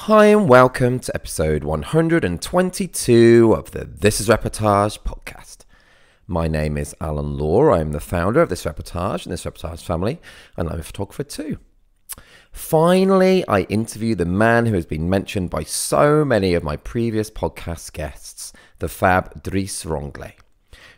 Hi and welcome to episode 122 of the This is Reportage podcast. My name is Alan Law. I'm the founder of this Reportage and this Reportage family, and I'm a photographer too. Finally, I interview the man who has been mentioned by so many of my previous podcast guests, the fab Dries Renglé.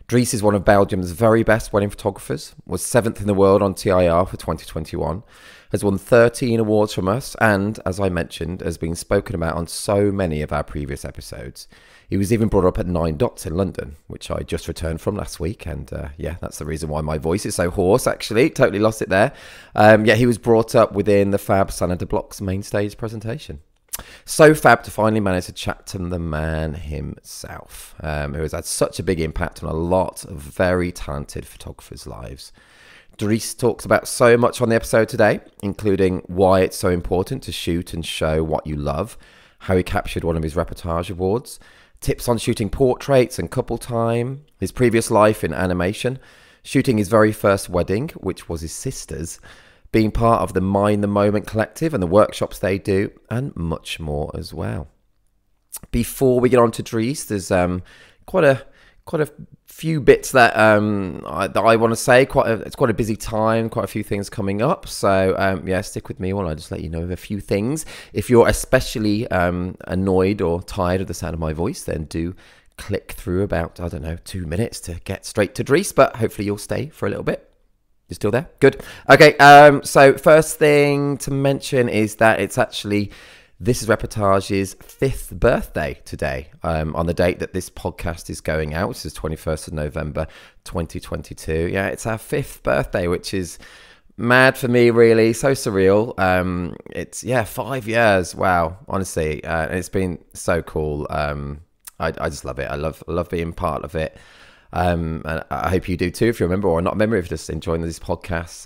Dries is one of Belgium's very best wedding photographers, was 7th in the world on TIR for 2021, has won 13 awards from us, and, as I mentioned, has been spoken about on so many of our previous episodes. He was even brought up at NineDots in London, which I just returned from last week, and yeah, that's the reason why my voice is so hoarse, actually. Totally lost it there. Yeah, he was brought up within the fab Sanne De Block's mainstage presentation. So fab to finally manage to chat to the man himself, who has had such a big impact on a lot of very talented photographers' lives. Dries talks about so much on the episode today, including why it's so important to shoot and show what you love, how he captured one of his Reportage Awards, tips on shooting portraits and couple time, his previous life in animation, shooting his very first wedding, which was his sister's, being part of the Mind the Moment collective and the workshops they do, and much more as well. Before we get on to Dries, there's quite a few bits that I want to say. It's quite a busy time, quite a few things coming up. So yeah, stick with me while I just let you know of a few things. If you're especially annoyed or tired of the sound of my voice, then do click through about, 2 minutes to get straight to Dries, but hopefully you'll stay for a little bit. You're still there? Good. Okay, so first thing to mention is that it's actually This is Reportage's 5th birthday today, on the date that this podcast is going out, which is 21st of November 2022. Yeah, it's our 5th birthday, which is mad for me, really. So surreal. It's, 5 years. Wow, honestly. It's been so cool. I just love it. I love being part of it. And I hope you do too, if you're a member or not a member, if you're just enjoying these podcasts.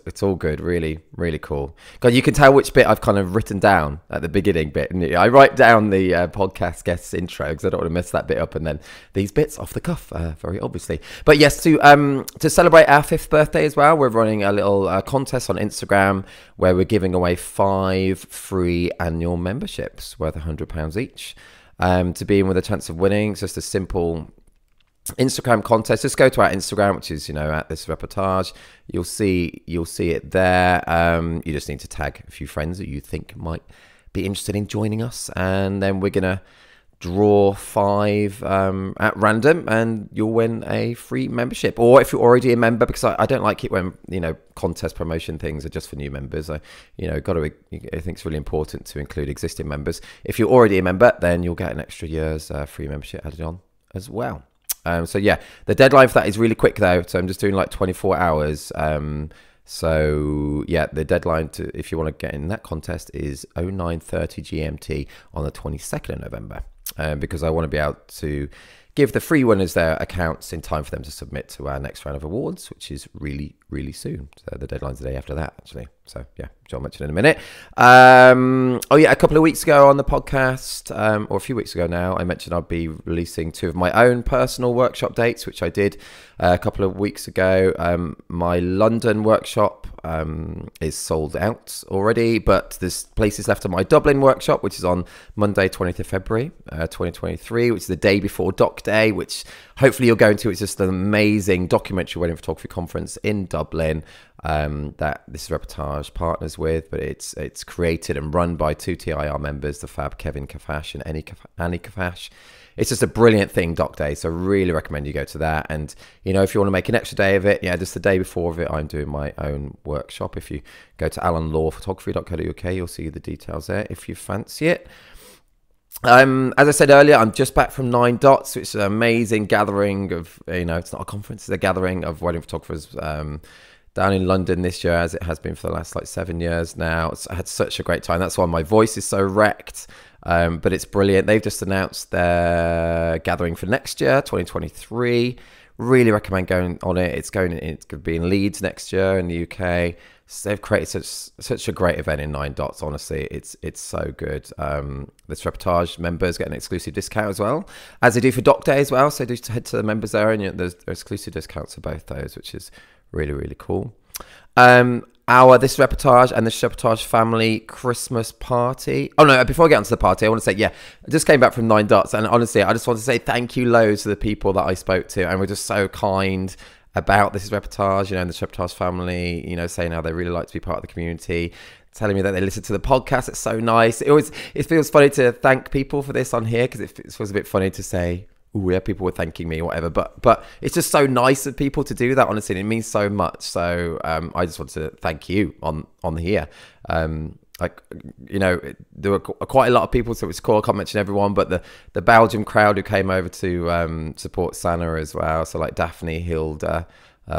It's all good, really, really cool. God, you can tell which bit I've kind of written down at the beginning bit. I write down the podcast guest's intro because I don't want to mess that bit up, and then these bits off the cuff, very obviously. But yes, to celebrate our 5th birthday as well, we're running a little contest on Instagram where we're giving away 5 free annual memberships worth £100 each, to be in with a chance of winning. It's just a simple Instagram contest. Just go to our Instagram, which is at This Reportage. You'll see it there. You just need to tag a few friends that you think might be interested in joining us, and then we're gonna draw 5 at random, and you'll win a free membership. Or if you're already a member, because I don't like it when contest promotion things are just for new members. I think it's really important to include existing members. If you're already a member, then you'll get an extra year's free membership added on as well. So yeah, the deadline for that is really quick though. So I'm just doing like 24 hours. So yeah, the deadline if you want to get in that contest is 09:30 GMT on the 22nd of November. Because I want to be able to give the free winners their accounts in time for them to submit to our next round of awards, which is really, really soon. So the deadline's the day after that, actually. So yeah, which I'll mention in a minute. Oh yeah, a couple of weeks ago on the podcast, or a few weeks ago now, I mentioned I'd be releasing 2 of my own personal workshop dates, which I did a couple of weeks ago. My London workshop is sold out already, but there's places left on my Dublin workshop, which is on Monday, 20th of February, 2023, which is the day before Doc Day, which hopefully you're going to. It's just an amazing documentary wedding photography conference in Dublin that This is Reportage partners with, but it's created and run by 2 TIR members, the fab Kevin Kafash and Annie Kafash. It's just a brilliant thing, Doc Day, so I really recommend you go to that. And, if you want to make an extra day of it, just the day before of it, I'm doing my own workshop. If you go to alanlawphotography.co.uk, you'll see the details there if you fancy it. As I said earlier, I'm just back from NineDots, which is an amazing gathering of, it's not a conference, it's a gathering of wedding photographers down in London this year, as it has been for the last 7 years now. I had such a great time. That's why my voice is so wrecked. But it's brilliant. They've just announced their gathering for next year, 2023. Really recommend going on it. It's going to be in Leeds next year in the UK. So they've created such a great event in NineDots. Honestly, it's so good. This Reportage members get an exclusive discount as well, as they do for Doc Day as well. So do head to the members there, and there's exclusive discounts for both those, which is really, really cool. our This Reportage and This Reportage family Christmas party. Oh no, before I get onto the party, I want to say, yeah, I just came back from NineDots, and honestly, I just want to say thank you loads to the people that I spoke to, and we're just so kind about This Reportage, and This Reportage family, saying how they really like to be part of the community, telling me that they listen to the podcast. It's so nice. It feels funny to thank people for this on here, because it feels a bit funny to say, oh yeah, people were thanking me or whatever, but it's just so nice of people to do that, honestly, and it means so much. So I just want to thank you on here. There were quite a lot of people, so it's cool. I can't mention everyone, but the Belgium crowd who came over to support Sanne as well, so like Daphne, Hilda,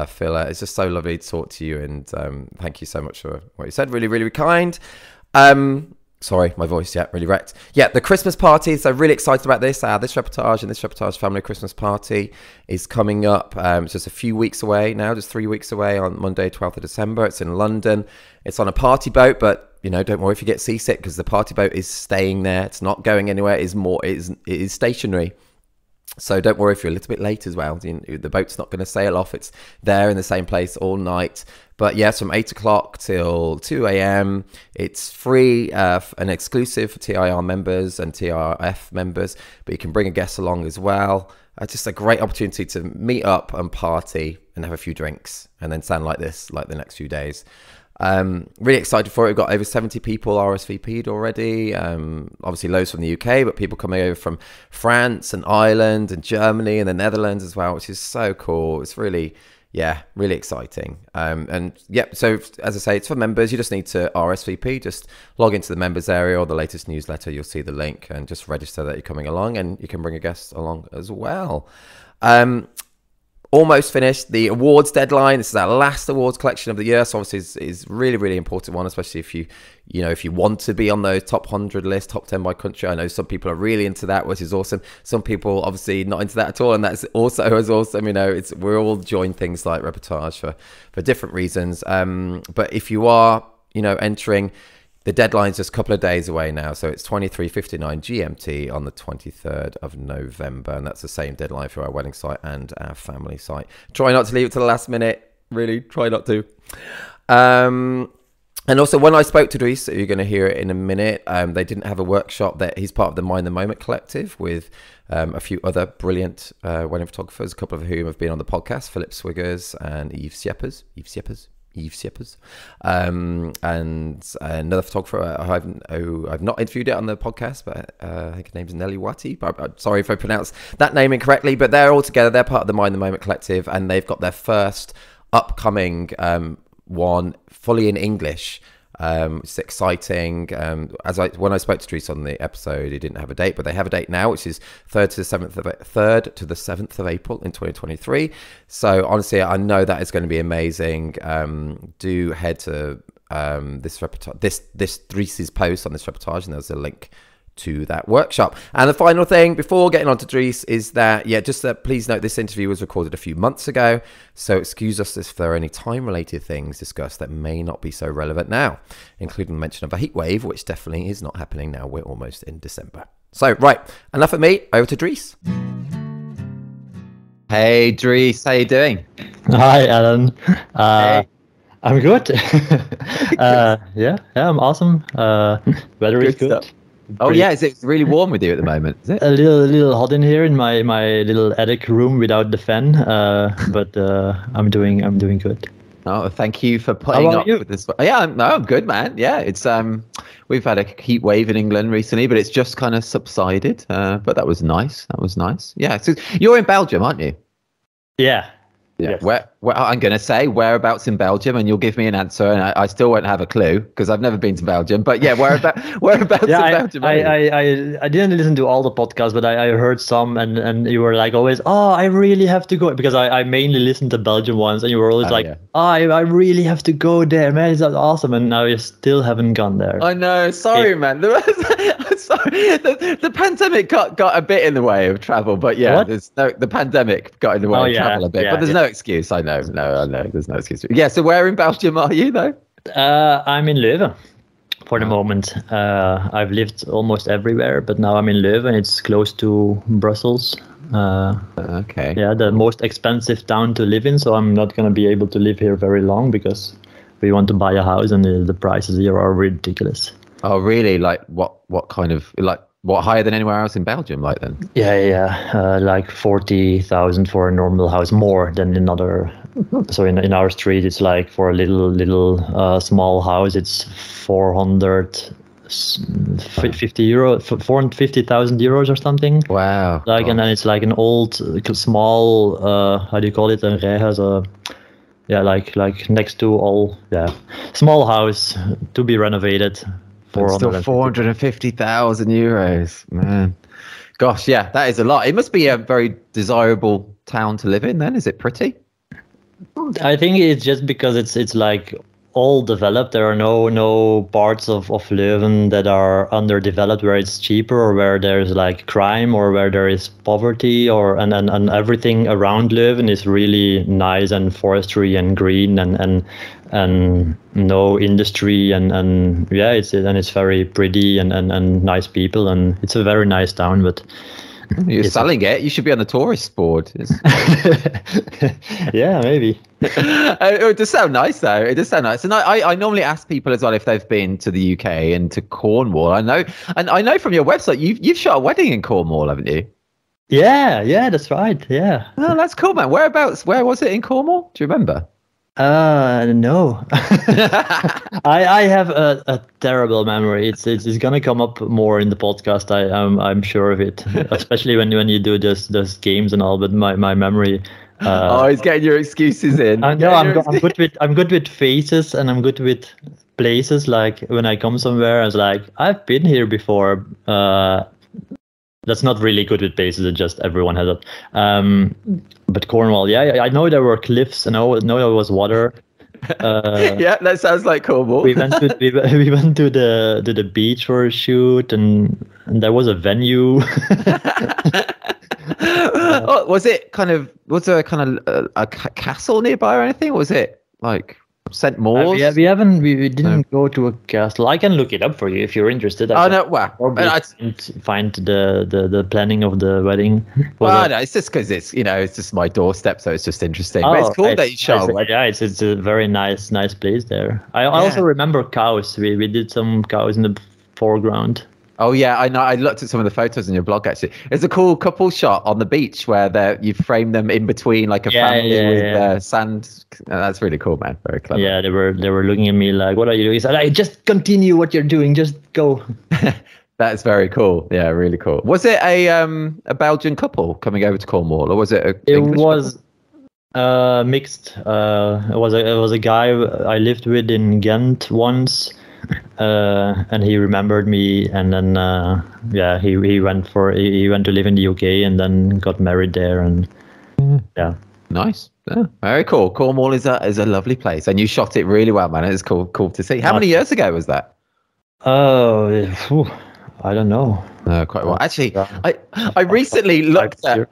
Phila, it's just so lovely to talk to you, and thank you so much for what you said. Really, really kind. Sorry, my voice, really wrecked. Yeah, the Christmas party, so really excited about this. This Reportage and This Reportage family Christmas party is coming up. It's just a few weeks away now, just 3 weeks away, on Monday, 12th of December. It's in London. It's on a party boat, but, don't worry if you get seasick, because the party boat is staying there. It's not going anywhere. It is stationary. So don't worry if you're a little bit late as well. The boat's not going to sail off. It's there in the same place all night. But yes, from 8 o'clock till 2 a.m. It's free and exclusive for TIR members and TRF members. But you can bring a guest along as well. Just a great opportunity to meet up and party and have a few drinks, and then sound like this like the next few days. Really excited for it. We've got over 70 people RSVP'd already. Obviously loads from the UK, but people coming over from France and Ireland and Germany and the Netherlands as well, which is so cool. It's really exciting. So as I say, it's for members. You just need to RSVP. Just log into the members area or the latest newsletter. You'll see the link, and just register that you're coming along, and you can bring a guest along as well. Almost finished the awards deadline. This is our last awards collection of the year, so obviously is really, really important one, especially if you want to be on those top 100 lists, top 10 by country. I know some people are really into that, which is awesome. Some people obviously not into that at all, and that's also as awesome. We're all join things like Reportage for different reasons. But if you are entering, the deadline's just a couple of days away now, so it's 23:59 GMT on the 23rd of November, and that's the same deadline for our wedding site and our family site. Try not to leave it to the last minute. Really, try not to. And also, when I spoke to Dries, you're going to hear it in a minute, they didn't have a workshop. That he's part of the Mind the Moment collective with a few other brilliant wedding photographers, a couple of whom have been on the podcast, Philip Swiggers and Eve Sieppers, and another photographer who I've not interviewed it on the podcast, but I think her name's Nelly Watty. But sorry if I pronounced that name incorrectly, but they're all together. They're part of the Mind the Moment collective, and they've got their first upcoming one fully in English. It's exciting. When I spoke to Dries on the episode, he didn't have a date, but they have a date now, which is 3rd to the 7th of April in 2023. So honestly, I know that is going to be amazing. Do head to this Dries's post on This Reportage, and there's a link to that workshop. And the final thing before getting on to Dries is that, please note this interview was recorded a few months ago, so excuse us if there are any time-related things discussed that may not be so relevant now, including the mention of a heat wave, which definitely is not happening now. We're almost in December. So, right, enough of me, over to Dries. Hey, Dries, how you doing? Hi, Alan. Hey. I'm good. I'm awesome. Weather is good. Stuff. Oh yeah, is it really warm with you at the moment? Is it? A little hot in here in my little attic room without the fan, but I'm doing good. Oh, thank you for putting up with this. Yeah, I'm good, man. Yeah, it's we've had a heat wave in England recently, but it's just kind of subsided. But that was nice. Yeah, so you're in Belgium, aren't you? Yeah. Yeah. Where I'm going to say whereabouts in Belgium, and you'll give me an answer, and I still won't have a clue because I've never been to Belgium. But yeah, whereabouts in Belgium? I didn't listen to all the podcasts, but I heard some, and you were like always, I really have to go, because I mainly listened to Belgium ones, and you were always I really have to go there, man. It's awesome, and now you still haven't gone there. I know. Sorry, man. Sorry, the pandemic got a bit in the way of travel, but yeah, the pandemic got in the way of travel a bit, but there's no excuse. I know. There's no excuse. Yeah. So where in Belgium are you though? I'm in Leuven for the moment. I've lived almost everywhere, but now I'm in Leuven. It's close to Brussels. Okay. Yeah, the most expensive town to live in. So I'm not going to be able to live here very long because we want to buy a house, and the prices here are ridiculous. Oh, really? Like what kind of, like, what, higher than anywhere else in Belgium, like then? Yeah. Like 40,000 for a normal house, more than in other. So in our street, it's like for a little small house, it's 450 euro, 450,000 euros or something. Wow. Like, and then it's like an old small, how do you call it? A rijhuis, yeah, like next to all, yeah, small house to be renovated. Still 450,000 euros, man. Gosh, yeah, that is a lot. It must be a very desirable town to live in then. Is it pretty? I think it's just because it's like all developed. There are no parts of Leuven that are underdeveloped, where it's cheaper, or where there's like crime, or where there is poverty, or and everything around Leuven is really nice and forestry and green and no industry and yeah, it's very pretty and nice people, and it's a very nice town. But you're selling it. You should be on the tourist board. Yeah, maybe. It does sound nice, though. It does sound nice. And I normally ask people as well if they've been to the UK and to Cornwall. I know from your website you've shot a wedding in Cornwall, haven't you? Yeah, that's right. Yeah. Oh, that's cool, man. Whereabouts? Where was it in Cornwall? Do you remember? No. I have a terrible memory. It's gonna come up more in the podcast. I'm sure of it, especially when you do those games and all. But my memory. He's getting your excuses in. I'm good with faces, and I'm good with places. Like when I come somewhere, I was like, I've been here before. That's not really good with places. It's just everyone has it. But Cornwall, yeah, I know there were cliffs. I know there was water. Yeah, that sounds like Cornwall. we went to the beach for a shoot, and there was a venue. Was there kind of a castle nearby or anything? Or was it like St. Maur's? We didn't go to a castle. I can look it up for you if you're interested. Find the planning of the wedding. Well, no, it's just because it's just my doorstep, so it's just interesting. But it's cool that you shot. Yeah, it's a very nice place there. I also remember cows. We did some cows in the foreground. Oh yeah, I know. I looked at some of the photos in your blog. Actually, it's a cool couple shot on the beach where you framed them in between like a family with sand. That's really cool, man. Very clever. Yeah, they were looking at me like, "What are you doing?" I said, "Just continue what you're doing. Just go." That's very cool. Yeah, really cool. Was it a Belgian couple coming over to Cornwall, or was it a? It was mixed. It was a guy I lived with in Ghent once. And he remembered me, and then he went to live in the UK and then got married there, and yeah. Nice. Yeah, very cool. Cornwall is a lovely place, and you shot it really well, man. It's cool to see. How many years ago was that? I don't know. Quite a while. Actually, I recently looked at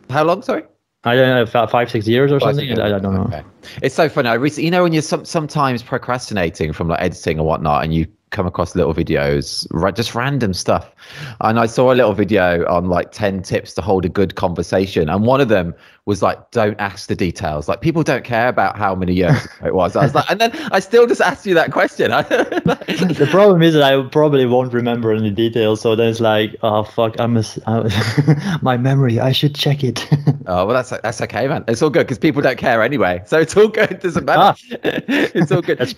how long? Sorry. I don't know, 5-6 years or something. I don't know. Okay. It's so funny. I recently, when you're sometimes procrastinating from like editing and whatnot, and you come across little videos, just random stuff. And I saw a little video on like 10 tips to hold a good conversation. And one of them was like, don't ask the details. Like people don't care about how many years it was. I was like, and then I still just asked you that question. The problem is that I probably won't remember any details. So then it's like, oh fuck, my memory, I should check it. Oh, well, that's okay, man. It's all good because people don't care anyway. So it's all good. It doesn't matter. It's all good. That's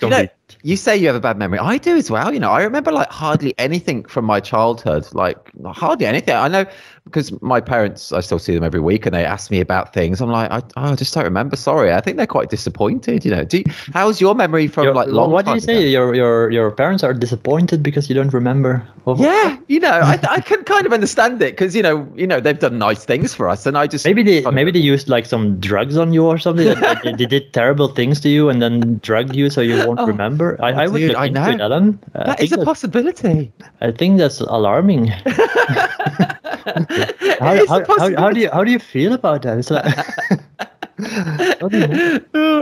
you say you have a bad memory. I do as well. I remember like hardly anything from my childhood, like hardly anything. I know because my parents, I still see them every week, and they ask me about things. I'm like, I just don't remember. Sorry. I think they're quite disappointed. How's your memory from like long? What do you say? Your parents are disappointed because you don't remember? Yeah, I can kind of understand it because they've done nice things for us, and I just maybe they used like some drugs on you or something. They did terrible things to you and then drugged you so you won't remember. I would look into it, Alan. That is a possibility. I think that's alarming. How do you feel about that? It's like,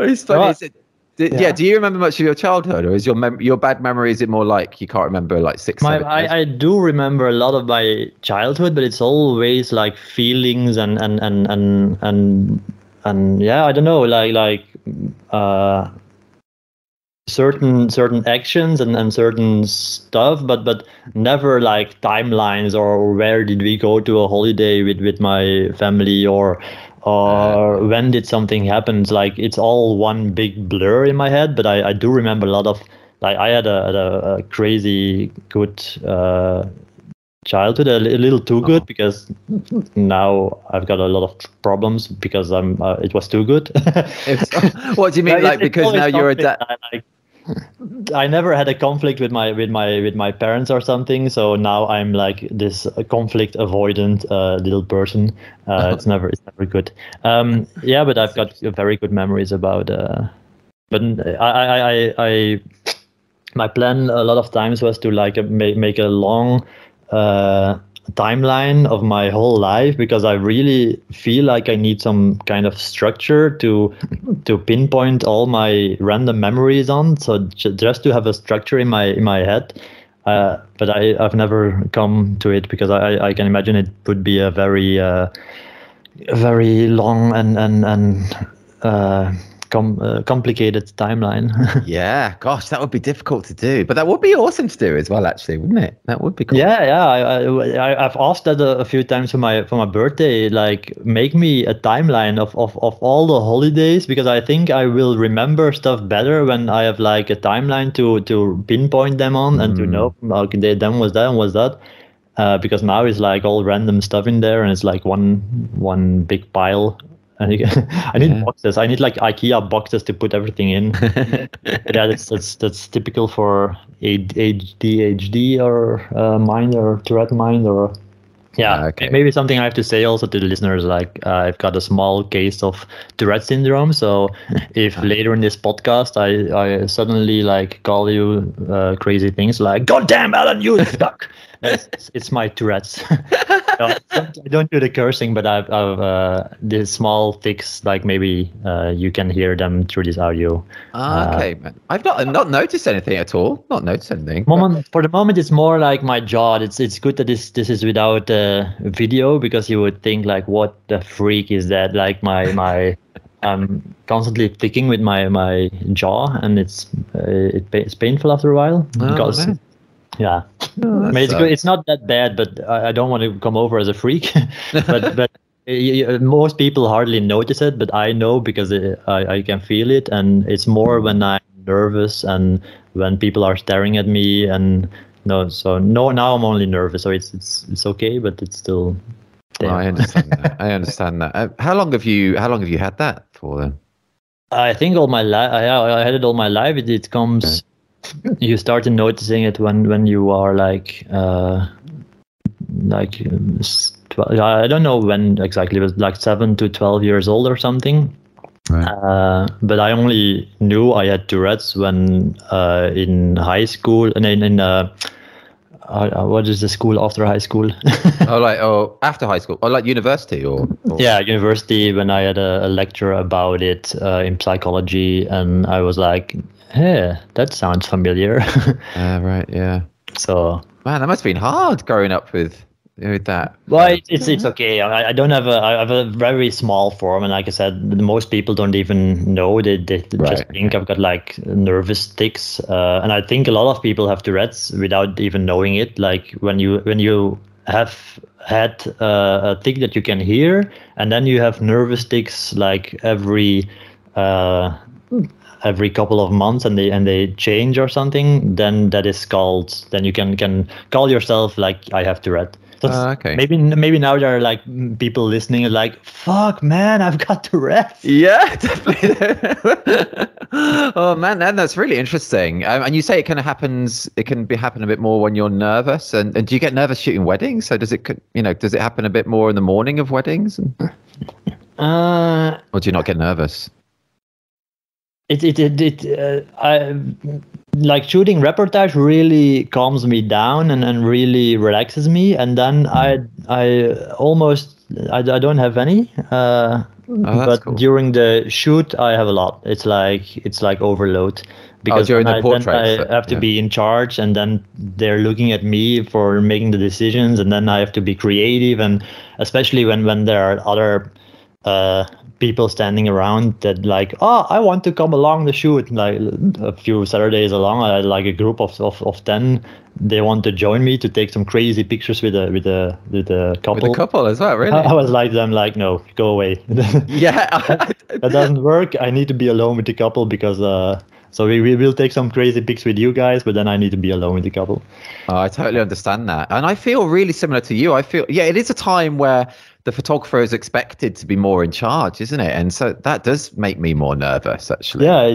it's funny. Do you remember much of your childhood, or is your bad memory? Is it more like you can't remember like 6, 7 years? I do remember a lot of my childhood, but it's always like feelings and yeah, I don't know, like certain actions and certain stuff, but never like timelines or where did we go to a holiday with my family or when did something happen. It's like it's all one big blur in my head. But I do remember a lot of, like, I had a crazy good childhood, a little too good, because now I've got a lot of problems because it was too good. What do you mean, like, because now you're a dad? I never had a conflict with my parents or something, so now I'm like this conflict avoidant little person. It's never good. But I've got very good memories about. But I my plan a lot of times was to like make a long timeline of my whole life, because I really feel like I need some kind of structure to pinpoint all my random memories on. So just to have a structure in my head. But I've never come to it, because I can imagine it would be a very long and complicated timeline. Yeah, gosh, that would be difficult to do, but that would be awesome to do as well, actually, wouldn't it? That would be cool. I've asked that a few times for my birthday, like, make me a timeline of all the holidays, because I think I will remember stuff better when I have like a timeline to pinpoint them on and to know, okay, then was that and was that. Because now it's like all random stuff in there, and it's like one big pile. I need boxes. I need like IKEA boxes to put everything in. That's typical for ADHD or mind or Tourette mind or maybe something I have to say also to the listeners. Like, I've got a small case of Tourette syndrome. So if later in this podcast I suddenly like call you crazy things like "God damn, Alan, you suck," it's my Tourette's. I don't do the cursing, but I've this small fix, like maybe you can hear them through this audio. Okay, man. I've not noticed anything at all. Not noticed anything. For the moment, it's more like my jaw. It's good that this is without video, because you would think like, what the freak is that? Like my I'm constantly flicking with my jaw, and it's painful after a while. Because, yeah, it's good. It's not that bad, but I don't want to come over as a freak. but most people hardly notice it, but I know, because I can feel it, and it's more when I'm nervous and when people are staring at me. And now I'm only nervous, so it's okay, but it's still there. I understand that. How long have you had that for then? I think all my life. I had it all my life. It comes. You start noticing it when you are like 12, I don't know when exactly, but like 7 to 12 years old or something. Right. But I only knew I had Tourette's when in high school, and in what is the school after high school? After high school, or like university, or yeah, university, when I had a lecture about it in psychology, and I was like, hey, that sounds familiar. Right, yeah. So, man, that must have been hard growing up with that. Well, it's okay. I don't have I have a very small form, and like I said, most people don't even know. They just think I've got like nervous tics, and I think a lot of people have Tourette's without even knowing it. Like when you have had a tic that you can hear, and then you have nervous tics like every couple of months, and they change or something, then that is called. Then you can call yourself like, I have Tourette. So okay. Maybe now there are like people listening like, fuck man, I've got Tourette. Yeah, definitely. Oh man, that's really interesting. And you say it kind of happens. It can happen a bit more when you're nervous. And do you get nervous shooting weddings? So does it happen a bit more in the morning of weddings? Or do you not get nervous? I like shooting reportage really calms me down and really relaxes me, and then I don't have any. But cool. During the shoot, I have a lot. It's like overload, because during the portraits, then I have to be in charge, and then they're looking at me for making the decisions, and then I have to be creative, and especially when there are other people standing around that like, oh, I want to come along the shoot. Like a few Saturdays along, I had like a group of 10. They want to join me to take some crazy pictures with a couple. With a couple as well, really? I was like them, like, no, go away. Yeah. That doesn't work. I need to be alone with the couple because so we will take some crazy pics with you guys, but then I need to be alone with the couple. Oh, I totally understand that. And I feel really similar to you. I feel, yeah, it is a time where the photographer is expected to be more in charge, isn't it? And so that does make me more nervous, actually. Yeah,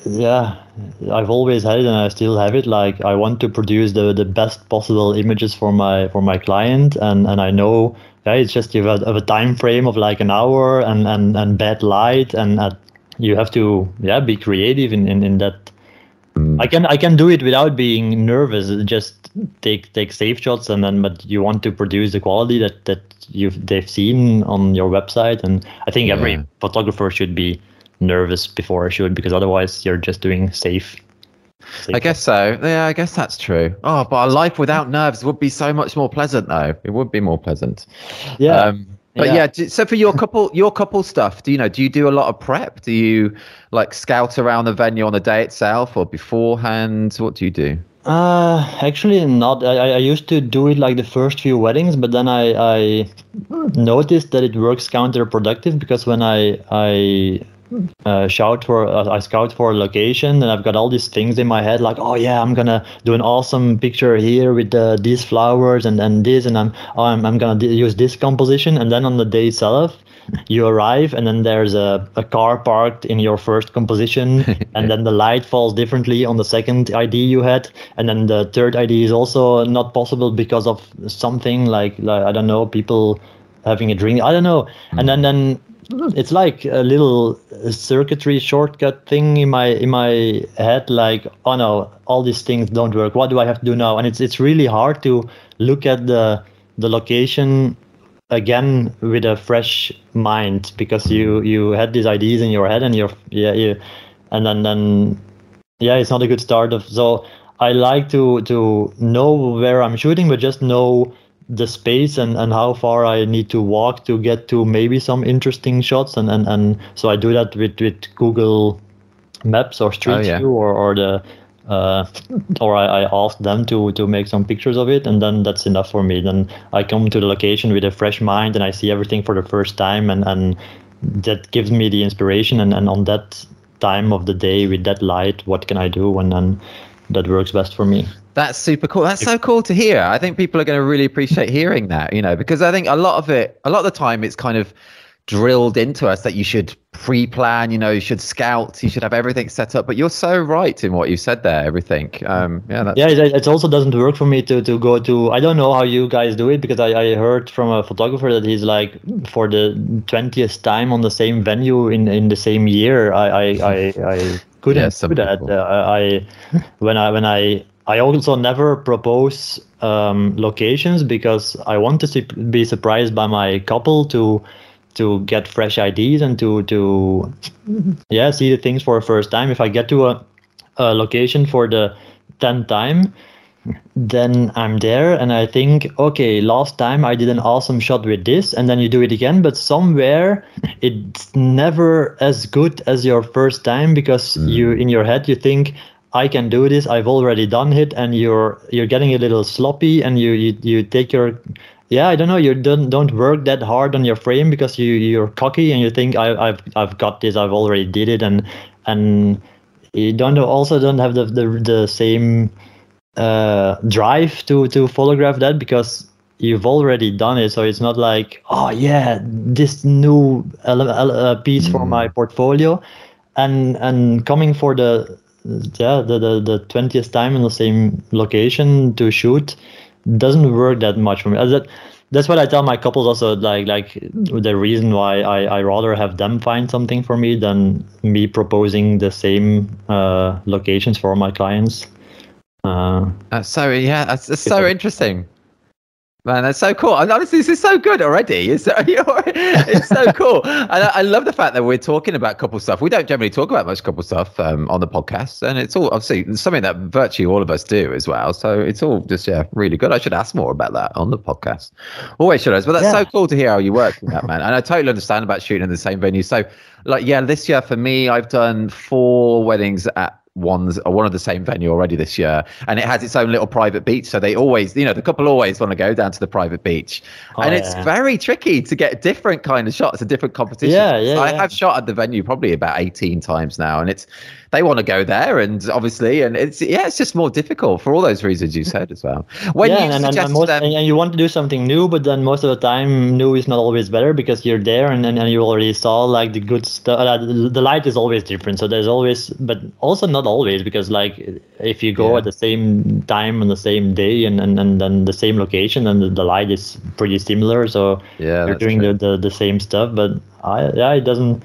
yeah, I've always had it and I still have it. Like I want to produce the best possible images for my client, and I know, yeah, it's just you have a time frame of like an hour and bad light, and you have to be creative in that. I can do it without being nervous. Just take safe shots, and then but you want to produce the quality that they've seen on your website. And I think every photographer should be nervous before a shoot, because otherwise you're just doing safe. I guess so. Yeah, I guess that's true. Oh, but a life without nerves would be so much more pleasant, though. It would be more pleasant. Yeah. But yeah, so for your couple stuff, do you do a lot of prep? Do you like scout around the venue on the day itself or beforehand? What do you do? Actually not. I used to do it like the first few weddings, but then I noticed that it works counterproductive, because when I scout for a location, and I've got all these things in my head like, oh yeah, I'm gonna do an awesome picture here with these flowers and this, and I'm gonna use this composition, and then on the day itself you arrive and then there's a car parked in your first composition and then the light falls differently on the second ID you had, and then the third ID is also not possible because of something like I don't know, people having a drink, I don't know. And then it's like a little circuitry shortcut thing in my head, like, oh no, all these things don't work, what do I have to do now? And it's really hard to look at the location again with a fresh mind, because you had these ideas in your head and and then it's not a good start of. So I like to know where I'm shooting, but just know the space and how far I need to walk to get to maybe some interesting shots, and so I do that with Google Maps or Street View or the or I ask them to make some pictures of it, and then that's enough for me. Then I come to the location with a fresh mind and I see everything for the first time, and that gives me the inspiration, and on that time of the day with that light, what can I do, and then that works best for me. That's super cool. That's so cool to hear. I think people are going to really appreciate hearing that, because I think a lot of the time it's kind of drilled into us that you should pre-plan, you should scout, you should have everything set up. But you're so right in what you said there, everything. It also doesn't work for me to go to, I don't know how you guys do it, because I heard from a photographer that he's like, for the 20th time on the same venue in the same year. I couldn't do that. I also never propose locations, because I want to be surprised by my couple to get fresh ideas and to see the things for the first time. If I get to a location for the 10th time, then I'm there and I think, okay, last time I did an awesome shot with this, and then you do it again, but somewhere it's never as good as your first time, because you in your head you think, I can do this, I've already done it, and you're getting a little sloppy, and you take your I don't know, you don't work that hard on your frame, because you're cocky and you think I've got this, I've already did it, and you don't have the same drive to photograph that, because you've already done it. So it's not like, oh yeah, this new piece for my portfolio, and coming for the 20th time in the same location to shoot doesn't work that much for me. That's what I tell my couples also, like the reason why I rather have them find something for me than me proposing the same locations for my clients. That's so interesting. Man, that's so cool. And honestly, this is so good already. It's so cool. And I love the fact that we're talking about couple stuff. We don't generally talk about much couple stuff on the podcast. And it's all obviously something that virtually all of us do as well. So it's all just, really good. I should ask more about that on the podcast. Always should. But that's so cool to hear how you work with that, man. And I totally understand about shooting in the same venue. So like, this year for me, I've done 4 weddings at one of the same venue already this year, and it has its own little private beach, so they always, the couple always want to go down to the private beach. And it's very tricky to get different kind of shots and different competitions. I have shot at the venue probably about 18 times now, and they want to go there, and obviously, and it's just more difficult for all those reasons you said as well. When and you want to do something new, but then most of the time new is not always better, because you're there and you already saw like the good stuff. The light is always different, so there's always, but also not always, because like if you go at the same time on the same day and then the same location, then the light is pretty similar, so you're doing the same stuff. But it doesn't.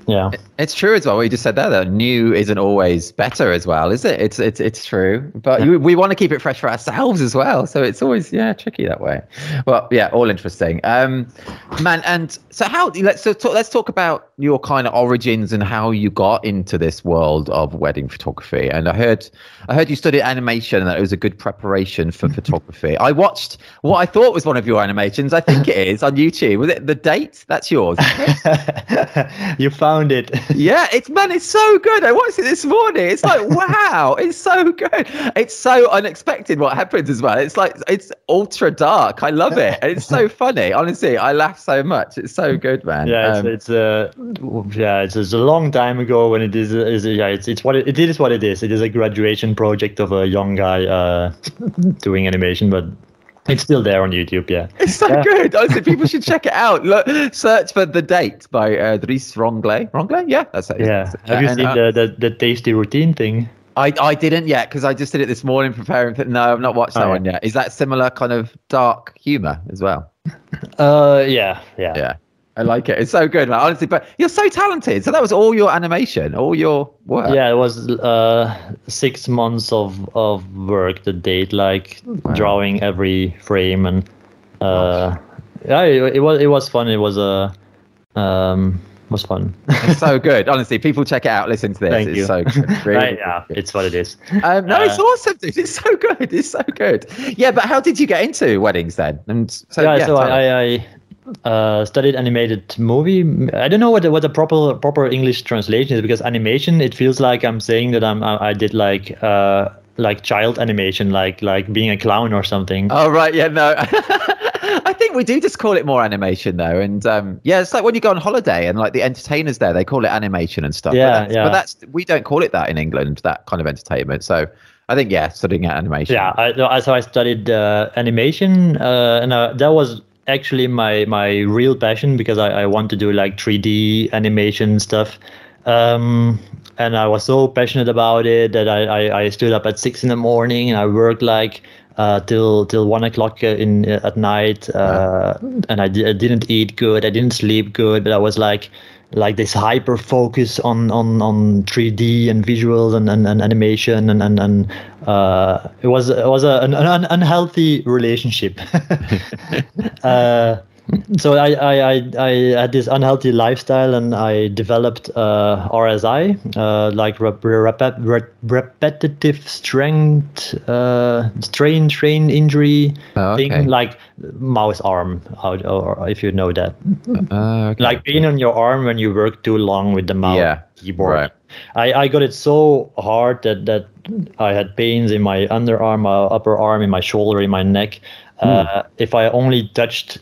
Yeah, it's true as well. What you just said there, that new isn't always better as well, is it? It's true, but we want to keep it fresh for ourselves as well, so it's always tricky that way. Well, all interesting, man. And so let's talk about your kind of origins and how you got into this world of wedding photography. And I heard you studied animation, and that it was a good preparation for photography. I watched what I thought was one of your animations. I think it is on YouTube. Was it The Date? That's yours. You found it. It's so good. I watched it this morning. It's like, wow, it's so good. It's so unexpected what happens as well. It's like, it's ultra dark. I love it. And it's so funny. Honestly, I laugh so much. It's so good, man. It's a long time ago when it is what it is. What it is. It is a graduation project of a young guy doing animation, but it's still there on YouTube. It's so good. Honestly, people should check it out. Look, search for The Date by Dries Renglé. Renglé? That's it. Have you seen the tasty routine thing? I didn't yet, because I just did it this morning preparing for. No, I've not watched that one yet. Is that similar kind of dark humor as well? Yeah. I like it. It's so good, man. Honestly, but you're so talented. So that was all your animation, all your work. Yeah, it was 6 months of work. The date, like drawing every frame, and it was fun. It was was fun. It's so good. Honestly, people check it out. Listen to this. Thank it's you. So good. Really, it's what it is. It's awesome, dude. It's so good. It's so good. Yeah, but how did you get into weddings then? And so I studied animated movie. I don't know what the proper English translation is, because animation, it feels like I'm saying that I did like child animation, like being a clown or something. Oh right, no. I think we do just call it more animation though, and it's like when you go on holiday and like the entertainers there, they call it animation and stuff. But that's we don't call it that in England, that kind of entertainment. So I think studying animation. So I studied animation, and that was actually my real passion, because I want to do like 3D animation stuff, and I was so passionate about it that I stood up at 6 a.m. and I worked like till 1 o'clock at night, and I didn't eat good, I didn't sleep good, but I was like this hyper focus on 3D and visuals and animation, and it was an unhealthy relationship. So I had this unhealthy lifestyle, and I developed RSI, like repetitive strength strain injury thing, like mouse arm, or if you know that, like pain on your arm when you work too long with the mouse keyboard. Right. I got it so hard that I had pains in my underarm, my upper arm, in my shoulder, in my neck. If I only touched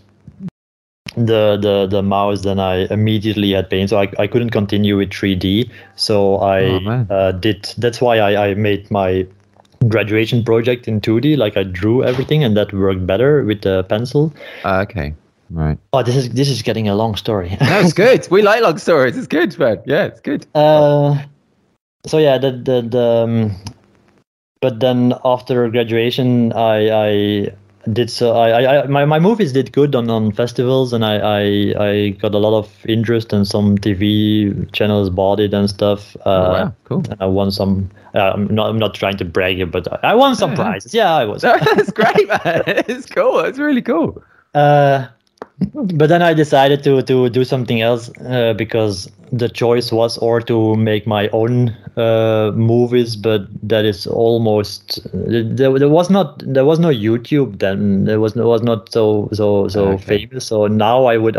the mouse, then I immediately had pain, so I couldn't continue with 3D. So I did. That's why I made my graduation project in 2D. Like I drew everything, and that worked better with the pencil. Okay, right. Oh, this is getting a long story. No, it's good. We like long stories. It's good, man. Yeah, it's good. So yeah, but then after graduation, I did so. My movies did good on festivals, and I got a lot of interest, and some TV channels bought it and stuff. Wow, cool. And I won some. I'm not trying to brag here, but I won some prizes. Yeah, I was. That's great, man. It's cool. It's really cool. But then I decided to do something else because the choice was or to make my own movies, but that is almost there was no YouTube then. There was not so famous. So now I would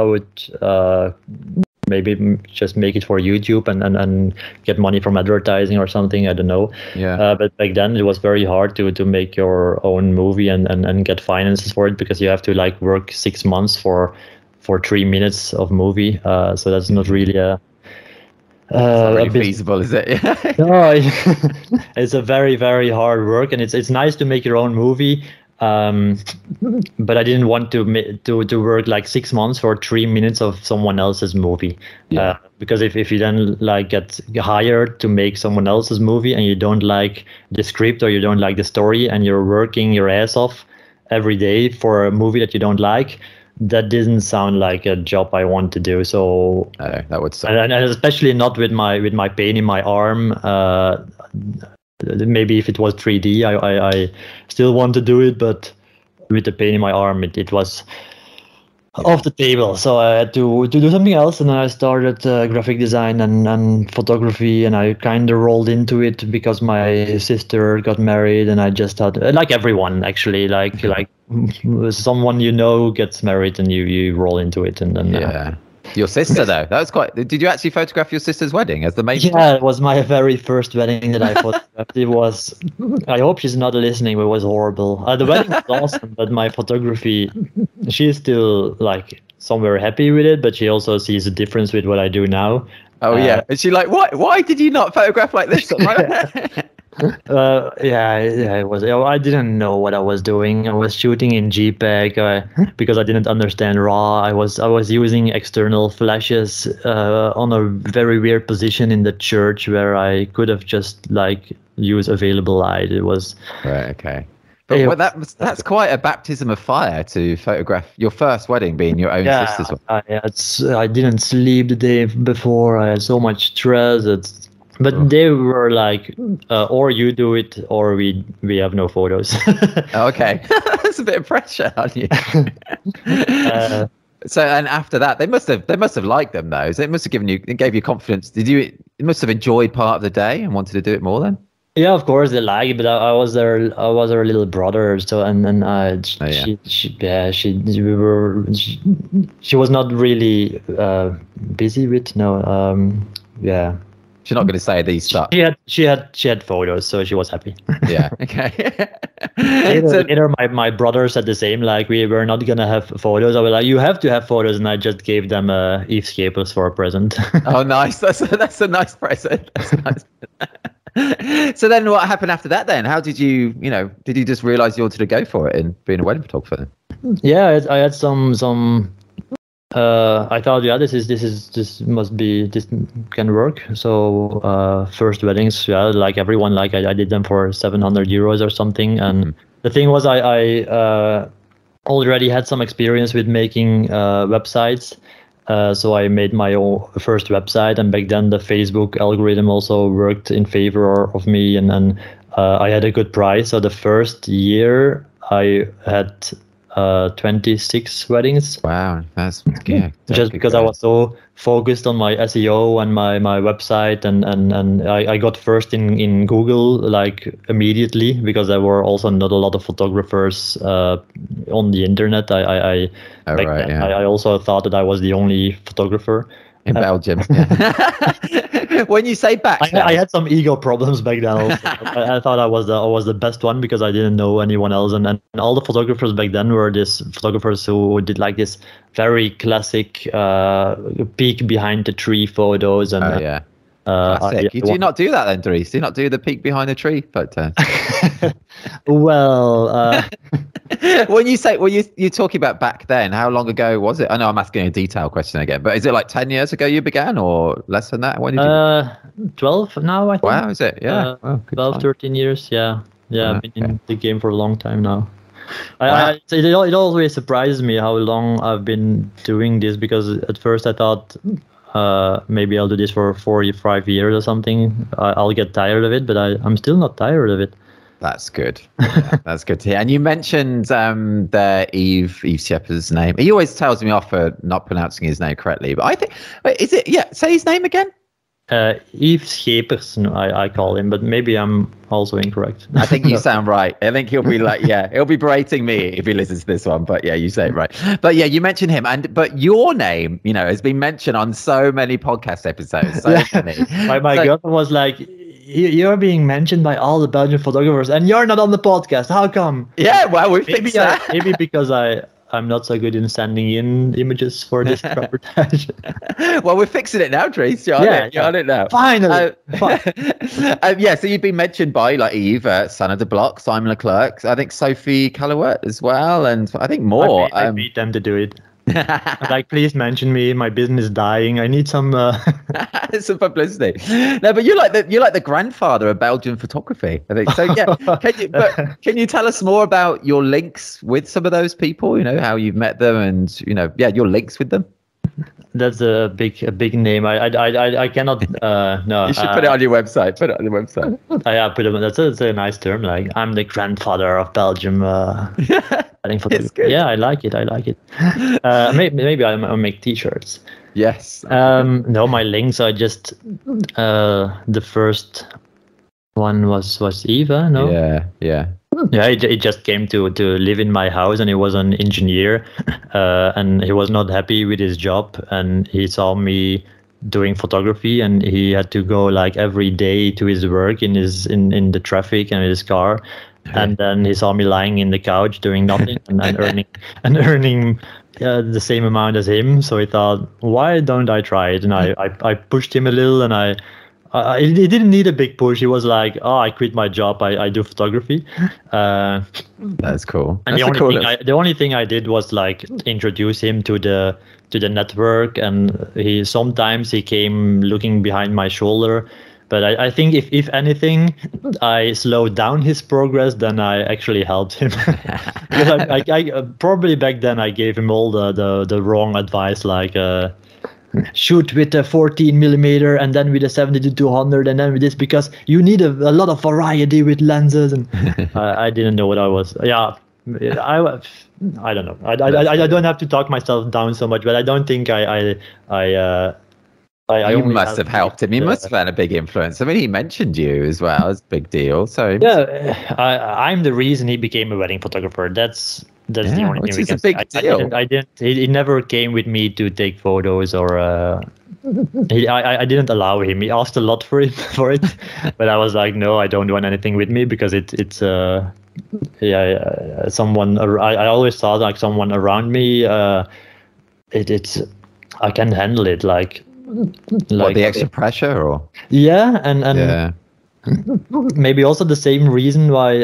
maybe just make it for YouTube and get money from advertising or something. I don't know. Yeah. But back then it was very hard to make your own movie and get finances for it, because you have to like work 6 months for 3 minutes of movie. So that's not really not really feasible, is it? No, it's a very, very hard work, and it's nice to make your own movie. But I didn't want to work like 6 months for 3 minutes of someone else's movie. Because if you then like get hired to make someone else's movie and you don't like the script or you don't like the story and you're working your ass off every day for a movie that you don't like, that didn't sound like a job I want to do. So that would suck. And especially not with my pain in my arm. Maybe if it was 3D, I still want to do it, but with the pain in my arm, it was off the table. So I had to do something else, and then I started graphic design and photography, and I kind of rolled into it because my sister got married, and I just thought, like everyone actually, like someone gets married, and you roll into it, and then Your sister, though, that was quite. Did you actually photograph your sister's wedding as the main? Yeah, it was my very first wedding that I photographed. It was. I hope she's not listening, but it was horrible. The wedding was awesome, but my photography, she's still like somewhere happy with it, but she also sees a difference with what I do now. Oh yeah, and she like, why did you not photograph like this? It was. I didn't know what I was doing. I was shooting in JPEG because I didn't understand RAW. I was using external flashes on a very weird position in the church where I could have just like used available light. It was right. Okay. But that's quite a baptism of fire to photograph your first wedding being your own sister's wedding. I didn't sleep the day before. I had so much stress. But they were like, or you do it, or we have no photos. Okay, that's a bit of pressure on you. So, and after that, they must have liked them though. So it must have gave you confidence. You must have enjoyed part of the day and wanted to do it more then? Yeah, of course they like it, but I was her little brother. So she was not really busy with She's not going to say these stuff. She had photos, so she was happy. Yeah. Okay. Later, my brother said the same. Like, we were not gonna have photos. I was like, you have to have photos, and I just gave them escapers for a present. Oh, nice. That's a nice present. That's nice. So then, what happened after that? Then, how did you just realize you wanted to go for it and being a wedding photographer? Yeah, I had some. I thought, this can work. So first weddings, like everyone, like I did them for 700 euros or something. And the thing was, I already had some experience with making websites. So I made my own first website, and back then the Facebook algorithm also worked in favor of me, and I had a good price. So the first year I had 26 weddings. Wow, that's just because I was so focused on my SEO and my website, and I got first in Google like immediately, because there were also not a lot of photographers on the internet. I also thought that I was the only photographer in Belgium. When you say back, I had some ego problems back then. Also. I thought I was the best one because I didn't know anyone else, and all the photographers back then were these photographers who did like this very classic peek behind the tree photos. And classic. Do you not do that then, Dries? Do you not do the peek behind the tree photo? Well, when you're talking about back then, how long ago was it? I know I'm asking a detailed question again, but is it like 10 years ago you began, or less than that? When did you 12 now, I think. Wow, is it? Yeah. 12, 13 years. Yeah. I've been in the game for a long time now. Wow. It always surprises me how long I've been doing this, because at first I thought maybe I'll do this for 4 or 5 years or something. I'll get tired of it, but I'm still not tired of it. That's good. Yeah, that's good to hear. And you mentioned the Yves Schepper's name. He always tells me off for not pronouncing his name correctly, but I think, wait, is it? Yeah, say his name again. Yves Schepers, I call him, but maybe I'm also incorrect. I think you sound right. I think he'll be like, yeah, he'll be berating me if he listens to this one. But yeah, you say it right. But yeah, you mentioned him, but your name, has been mentioned on so many podcast episodes. So funny. My girlfriend was like, "You're being mentioned by all the Belgian photographers, and you're not on the podcast. How come?" Yeah, well, we fixed that. Maybe because I'm not so good in sending in images for this reportage. Well, we're fixing it now, Dries. You're on it now. Finally. Yeah, so you've been mentioned by like Yves, Sanne De Block, Simon Leclerc, I think Sophie Calouette as well, and I think more. I paid them to do it. Like, please mention me. My business is dying. I need some some publicity. No, but you're like the grandfather of Belgian photography, I think. So yeah, can you tell us more about your links with some of those people? How you've met them, and your links with them. That's a big name. I cannot. No. You should put it on your website. Put it on your website. Yeah, put it. That's a nice term. Like, I'm the grandfather of Belgium. I think it's good. Yeah, I like it. Maybe I'll make T-shirts. Yes. No, my links are just the first one was Eva. No. Yeah. Yeah, he just came to live in my house, and he was an engineer, and he was not happy with his job, and he saw me doing photography, and he had to go like every day to his work in the traffic and in his car. And then he saw me lying in the couch doing nothing and earning the same amount as him. So he thought, why don't I try it? And I pushed him a little, and he didn't need a big push. He was like, "Oh, I quit my job. I do photography." That's cool. And the only thing I did was like introduce him to the network, and sometimes he came looking behind my shoulder. But I think if anything, I slowed down his progress than I actually helped him. Because I probably back then I gave him all the wrong advice, like shoot with a 14mm and then with a 70-200 and then with this, because you need a lot of variety with lenses. And I didn't know what I was. Yeah, I don't know. I don't have to talk myself down so much, but I don't think you must have helped him. You must have had a big influence. I mean, he mentioned you as well. It's a big deal. So yeah, I'm the reason he became a wedding photographer. That's the only thing we can say. I didn't. He never came with me to take photos, or I didn't allow him. He asked a lot for it, but I was like, no, I don't want anything with me, because it's someone. I always thought like someone around me. It's I can handle it, like the extra pressure, or and maybe also the same reason why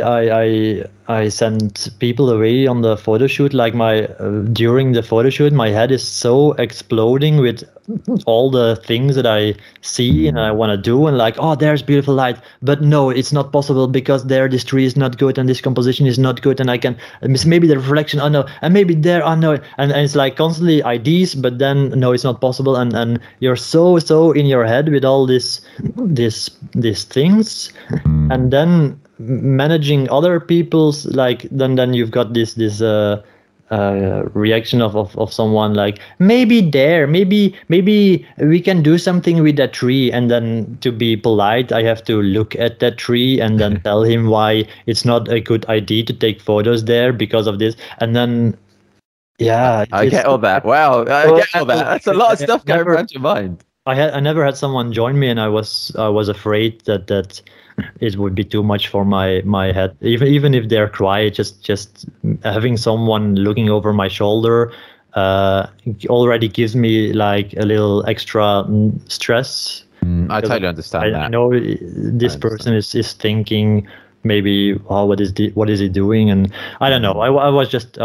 I sent people away on the photo shoot. Like during the photo shoot, my head is so exploding with all the things that I see and I want to do, and like, oh, there's beautiful light, but no, it's not possible because there this tree is not good and this composition is not good, and I can maybe the reflection, oh no, and maybe there, oh no, and it's like constantly ideas, but then no, it's not possible, and you're so in your head with all these things, and then managing other people's, like, then you've got this reaction of someone like, maybe we can do something with that tree, and then to be polite I have to look at that tree and then tell him why it's not a good idea to take photos there because of this, and then I get all that. Wow, I get all that. That's a lot of stuff going around your mind. I never had someone join me, and I was afraid that it would be too much for my head. Even if they're quiet, just having someone looking over my shoulder already gives me like a little extra stress. I totally understand that. I know this person is thinking maybe, what is he doing? And I don't know. I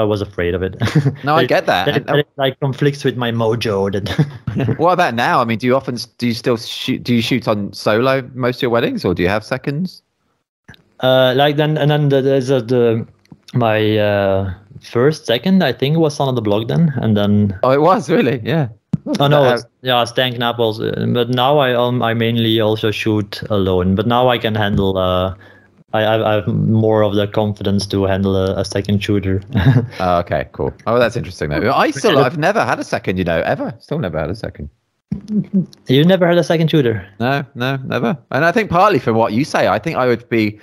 was afraid of it. No, I get that. It like conflicts with my mojo. What about now? I mean, do you still shoot? Do you shoot on solo most of your weddings, or do you have seconds? Like then, and then there's My first, second, I think, was Sanne De Block then, and then. Oh, it was really, yeah. Oh no, Stan Knapp also. But now I mainly also shoot alone. But now I can handle. I have more of the confidence to handle a second shooter. Oh, okay, cool. Oh, that's interesting though. I've never had a second, ever. Still never had a second. You never had a second shooter? No, never. And I think partly from what you say, I think I would be,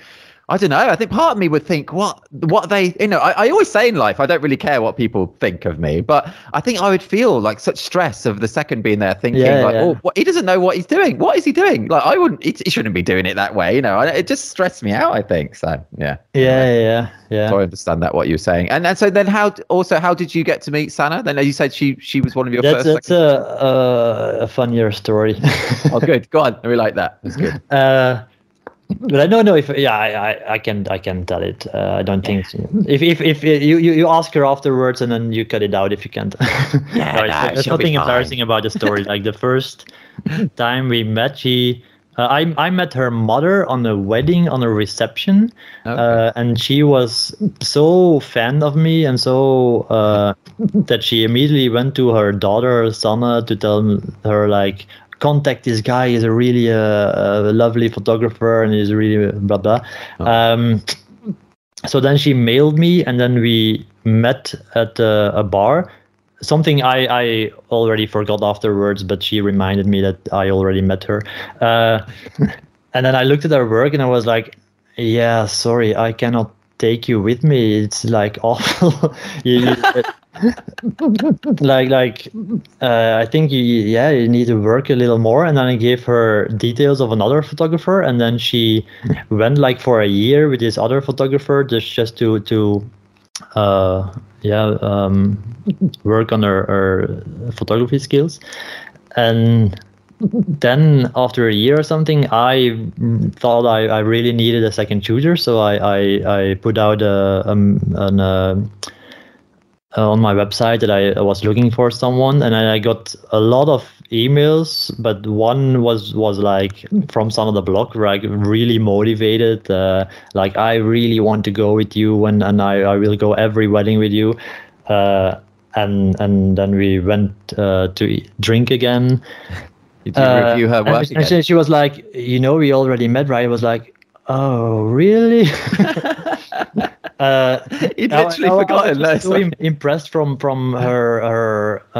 I don't know. I think part of me would think what they, I always say in life, I don't really care what people think of me, but I think I would feel like such stress of the second being there thinking oh, he doesn't know what he's doing. What is he doing? Like I wouldn't, he shouldn't be doing it that way. It just stressed me out, I think. So yeah. Yeah. So I understand that what you were saying. And so then how did you get to meet Sanne? Then you said she was one of your first. That's a funnier story. Oh, good. Go on. We like that. That's good. But I don't know if I can tell it. I don't think so. If you ask her afterwards and then you cut it out if you can't. There's nothing embarrassing about the story. Like the first time we met, I met her mother on a wedding, on a reception, and she was so fan of me and so that she immediately went to her daughter Sanne to tell her like, contact this guy. He's a really lovely photographer and he's really blah blah. So then she mailed me and then we met at a bar. Something I already forgot afterwards, but she reminded me that I already met her. And then I looked at her work and I was like, yeah, sorry, I cannot take you with me. It's like awful. I think you need to work a little more. And then I gave her details of another photographer, and then she went like for a year with this other photographer just to work on her photography skills. And then after a year or something, I thought I really needed a second shooter, so I put out on my website that I was looking for someone, and I got a lot of emails, but one was like from Sanne De Block, like really motivated, like I really want to go with you and I will go every wedding with you, and then we went to drink again. Did you review her work again? And she was like, we already met, right? I was like, oh really? You'd literally forgotten. I was so impressed from her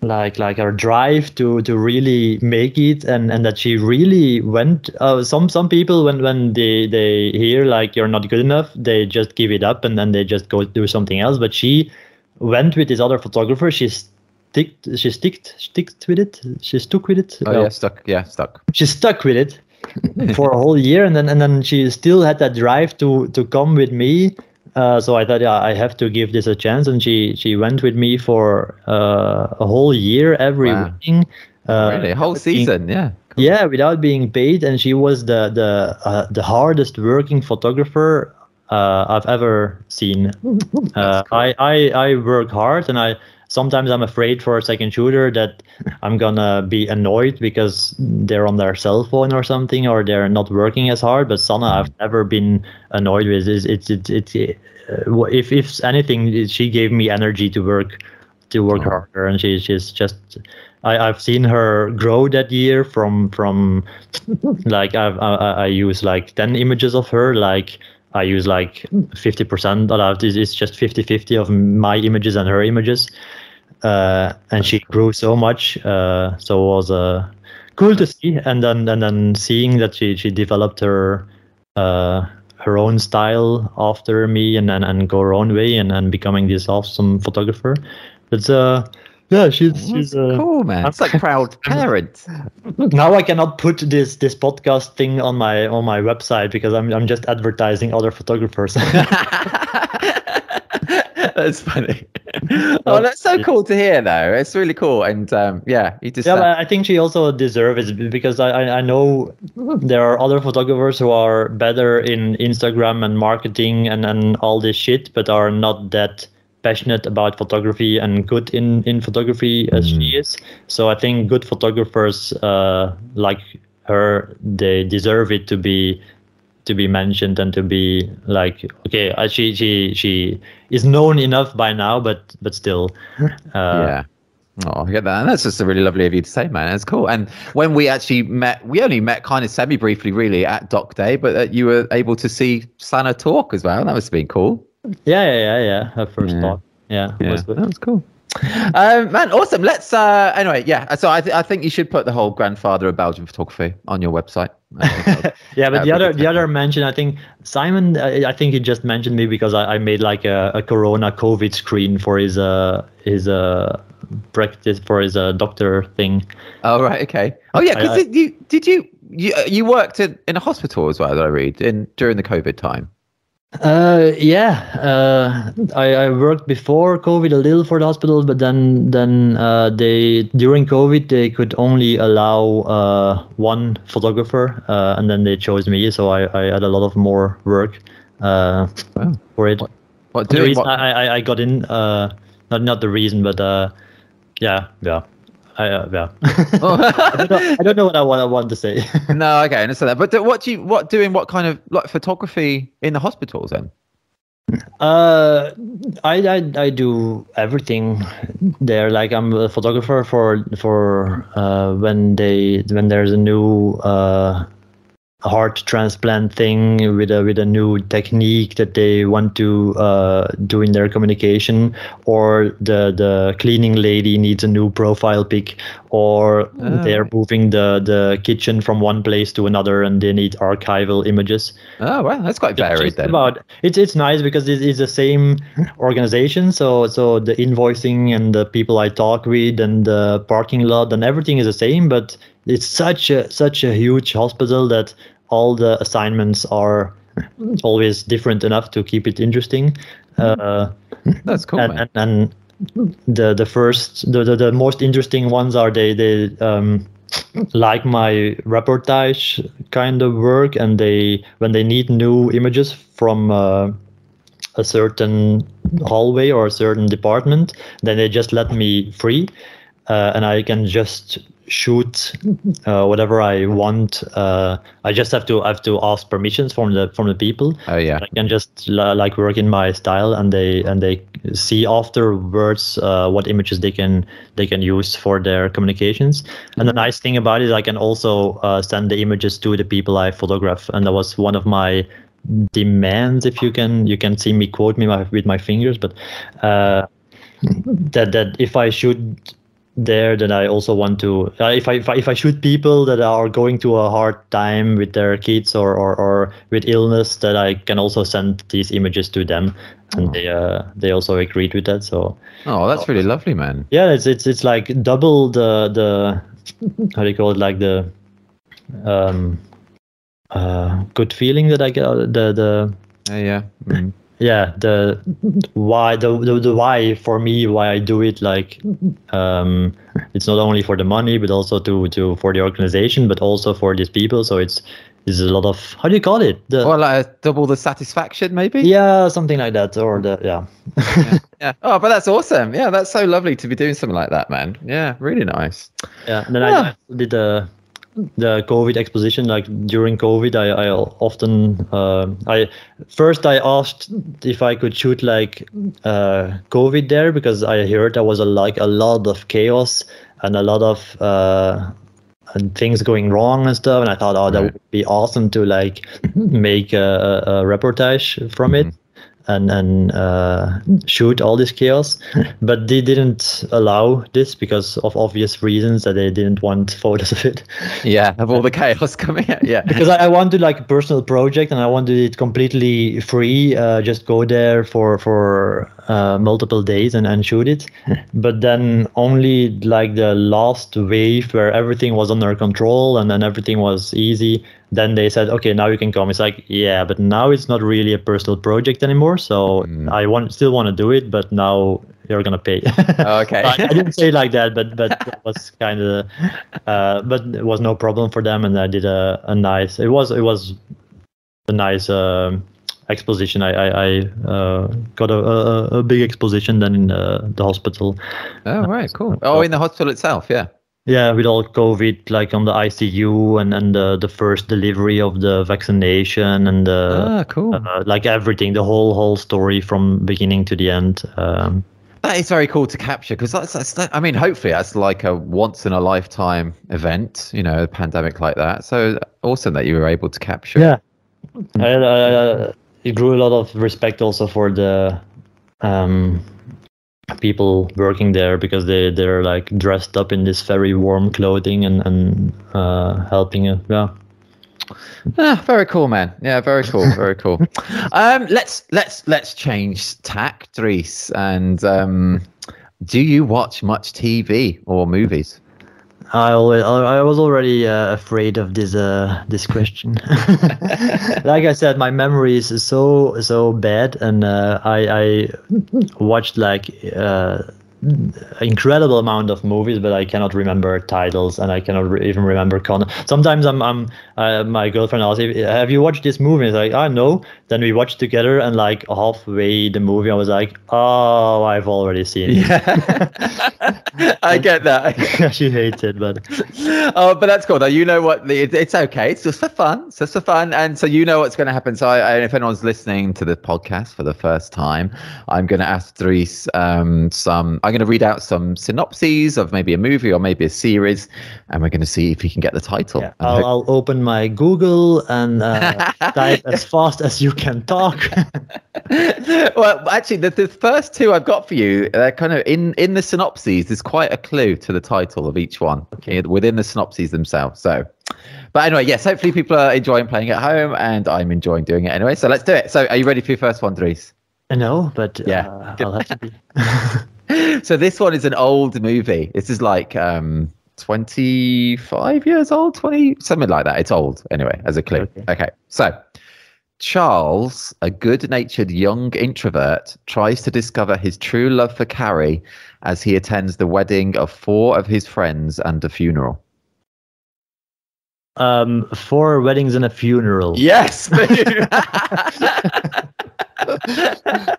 like her drive to really make it, and that she really went. Some people when they hear like you're not good enough, they just give it up and then they just go do something else. But she went with this other photographer. She stuck with it. She stuck with it. Oh, stuck. She stuck with it for a whole year, and then she still had that drive to come with me. So I thought, I have to give this a chance, and she went with me for a whole year, every wedding. Really, a whole season, yeah. Cool. Yeah, without being paid, and she was the hardest working photographer I've ever seen. Cool. I work hard, and sometimes I'm afraid for a second shooter that I'm gonna be annoyed because they're on their cell phone or something, or they're not working as hard. But Sanne, I've never been annoyed with. If anything, she gave me energy to work harder, and she's just. I've seen her grow that year from like I use like 10 images of her, like I use like 50% of it. It's just 50-50 of my images and her images. And she grew so much. So it was cool to see. And then seeing that she developed her own style after me and go her own way and becoming this awesome photographer. It's she's cool, man. It's like proud parent. Now I cannot put this podcast thing on my website because I'm just advertising other photographers. That's funny. Oh, that's so cool to hear, though. It's really cool, and you just. Yeah, I think she also deserves it because I know there are other photographers who are better in Instagram and marketing and all this shit, but are not that passionate about photography and good in photography as she is. So I think good photographers like her, they deserve it to be to be mentioned and to be like, okay, she is known enough by now, but still. Yeah. Oh, I get that. And that's just really lovely of you to say, man. That's cool. And when we actually met, we only met kind of semi-briefly, really, at Doc Day, but you were able to see Sanne talk as well. That must have been cool. Yeah. Her first talk. Yeah, yeah, was good. That was cool. Man, awesome. Let's anyway, yeah. So I think you should put the whole grandfather of Belgian photography on your website. Yeah, but the other mention, I think Simon, I think he just mentioned me because I made like a Corona COVID screen for his practice, for his doctor thing. Oh right, okay. Oh yeah, because you worked in a hospital as well, that I read, during the COVID time. I worked before COVID a little for the hospital, but then they during COVID they could only allow one photographer, and then they chose me, so I had a lot of more work for it. The reason I got in, not the reason, but yeah. I don't know what I want to say. No, okay, I understand that. But what kind of like photography in the hospitals then? I do everything there. Like I'm a photographer for when there's a new heart transplant thing with a new technique that they want to do in their communication, or the cleaning lady needs a new profile pic, or they're moving the kitchen from one place to another and they need archival images. Oh well, that's quite varied then. It's nice because it's the same organization, so the invoicing and the people I talk with and the parking lot and everything is the same, but it's such a huge hospital that all the assignments are always different enough to keep it interesting. That's cool. And the most interesting ones are they like my reportage kind of work, and when they need new images from a certain hallway or a certain department, then they just let me free, and I can just shoot whatever I want. I just have to ask permissions from the people. Oh yeah. I can just like work in my style, and they see afterwards what images they can use for their communications. And the nice thing about it is I can also send the images to the people I photograph, and that was one of my demands. If you can see me quote me with my fingers, but that if I shoot there, then I also want to if I shoot people that are going through a hard time with their kids or with illness, that I can also send these images to them, and they also agreed with that. So that's really lovely, man. Yeah, it's like double the how do you call it, like the good feeling that I get, yeah, the why for me, why I do it. Like it's not only for the money, but also to for the organization, but also for these people. So it's a lot of, how do you call it? Like double the satisfaction, maybe. Yeah, something like that, or yeah. Oh, but that's awesome. Yeah, that's so lovely to be doing something like that, man. Yeah, really nice. Yeah, and then I did the COVID exposition. Like during COVID, I often I asked if I could shoot like COVID there, because I heard there was a lot of chaos and a lot of and things going wrong and stuff, and I thought, that would be awesome to like make a reportage from it and shoot all this chaos. But they didn't allow this because of obvious reasons, that they didn't want photos of it. Yeah, of all the chaos coming out. Yeah, because I wanted like a personal project, and I wanted it completely free, just go there for multiple days and shoot it. But then only like the last wave where everything was under control and then everything was easy, then they said, okay, now you can come. It's like, yeah, but now it's not really a personal project anymore. So I still want to do it, but now you're gonna pay. Okay. I didn't say it like that, but it was kind of, but it was no problem for them, and I did a nice. It was a nice exposition. I got a big exposition then in the hospital. Oh right, cool. Oh, in the hospital itself, yeah. Yeah, with all COVID, like on the ICU and the first delivery of the vaccination and cool. like everything, the whole story from beginning to the end. That is very cool to capture, because I mean, hopefully that's like a once in a lifetime event, you know, a pandemic like that. So awesome that you were able to capture. Yeah, it grew a lot of respect also for the people working there, because they're like dressed up in this very warm clothing and helping it. Yeah, very cool, man. Yeah, very cool, very cool. Let's change tack, Dries. And do you watch much TV or movies? I was already afraid of this question. Like I said, my memory is so bad, and I watched like incredible amount of movies, but I cannot remember titles, and I cannot even remember content. Sometimes my girlfriend asks, "Have you watched this movie?" It's like, "I know." Then we watch together, and like halfway the movie, I was like, "Oh, I've already seen it." Yeah. I get that. She hates it, but oh, but that's cool though. You know what? It's okay. It's just for fun. It's just for fun, and so you know what's going to happen. So, if anyone's listening to the podcast for the first time, I'm going to ask Dries I'm going to read out some synopses of maybe a movie or maybe a series, and we're going to see if he can get the title. Yeah, I'll open my Google and type as fast as you can talk. Well, actually, the first two I've got for you, they're kind of in the synopses. There's quite a clue to the title of each one within the synopses themselves. So, but anyway, yes, hopefully people are enjoying playing at home, and I'm enjoying doing it anyway. So let's do it. So, are you ready for your first one, Dries? No, but yeah, I'll have to be. So this one is an old movie. This is like 25 years old, 20, something like that. It's old anyway, as a clue. Okay. So Charles, a good-natured young introvert, tries to discover his true love for Carrie as he attends the wedding of 4 of his friends and a funeral. 4 weddings and a funeral. Yes.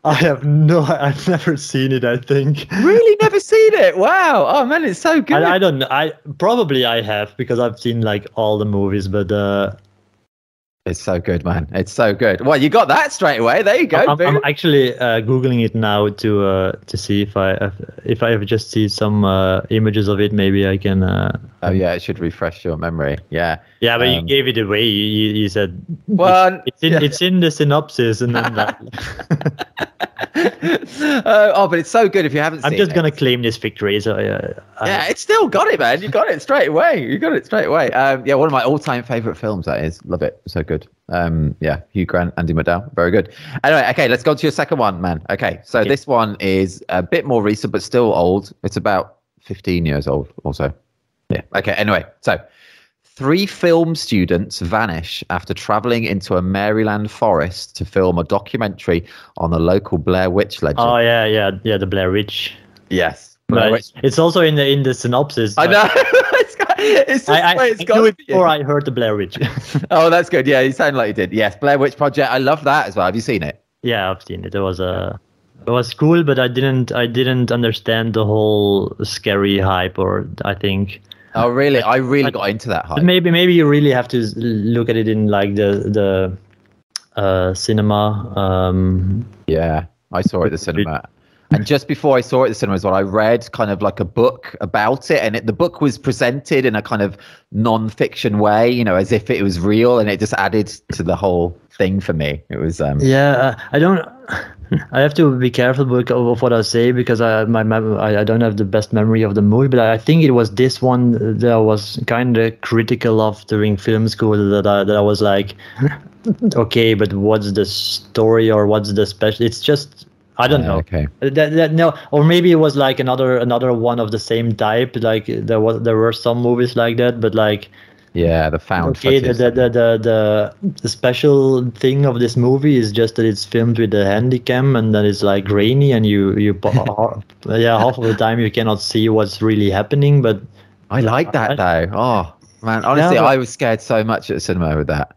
I've never seen it, I think. Really never seen it? Wow. Oh man, it's so good. I don't know. I have, because I've seen like all the movies, but it's so good, man. It's so good. Well, you got that straight away. There you go. I'm actually Googling it now to see if I ever just see some images of it. Maybe I can. Oh yeah, it should refresh your memory. Yeah. Yeah, but you gave it away. You said, well, it's in the synopsis, and then that. But it's so good if you haven't seen it. I'm just gonna claim this victory. So yeah, it's still got it, man. You got it straight away. Yeah, one of my all-time favorite films. That is, love it. So good. Yeah, Hugh Grant, Andy McDowell, very good. Anyway, okay, let's go to your second one, man. Okay, so this one is a bit more recent, but still old. It's about 15 years old, also. Yeah. Okay. Anyway, so 3 film students vanish after traveling into a Maryland forest to film a documentary on the local Blair Witch legend. Oh yeah, the Blair Witch. Yes, Blair Witch. It's also in the synopsis. I know. It's just I knew it before I heard the Blair Witch. Oh, that's good. Yeah, you sound like you did. Yes, Blair Witch Project. I love that as well. Have you seen it? Yeah, I've seen it. It was cool, but I didn't understand the whole scary hype, or I think. Oh really? I really got into that hype. Maybe you really have to look at it in like the cinema. Yeah, I saw it at the cinema. And just before I saw it at the cinema as well, I read kind of like a book about it, and the book was presented in a kind of non-fiction way, you know, as if it was real, and it just added to the whole thing for me. It was I have to be careful of what I say, because I don't have the best memory of the movie, but I think it was this one that I was kind of critical of during film school, that I was like, okay, but what's the story, or what's the special? It's just, I don't know. Okay. No, or maybe it was like another one of the same type. Like there were some movies like that, but like. Yeah, the found footage. The special thing of this movie is just that it's filmed with a handycam, and then it's like rainy, and you half of the time you cannot see what's really happening. But I like that though. Oh man, honestly, I was scared so much at the cinema with that.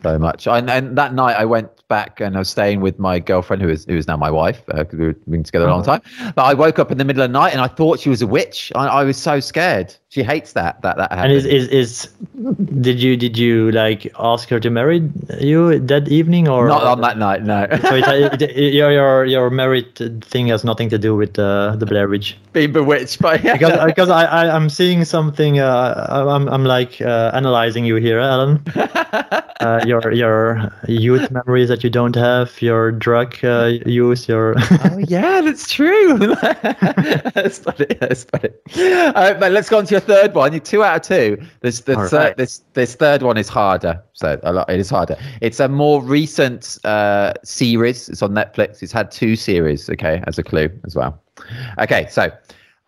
So much. And that night I went back and I was staying with my girlfriend, who is now my wife, because we've been together a long time. But I woke up in the middle of the night and I thought she was a witch. I was so scared. She hates that happened. And did you like ask her to marry you that evening, or not on that night? No. So your married thing has nothing to do with the Blair Witch. Being bewitched by because I'm seeing something. I'm like analyzing you here, Alan. Your youth memories that you don't have, your drug use, your. Oh yeah, that's true. That's funny. But let's go on to your third one. You're 2 out of 2. This third one is harder. So it is harder. It's a more recent series. It's on Netflix. It's had 2 series. Okay, as a clue as well. Okay, so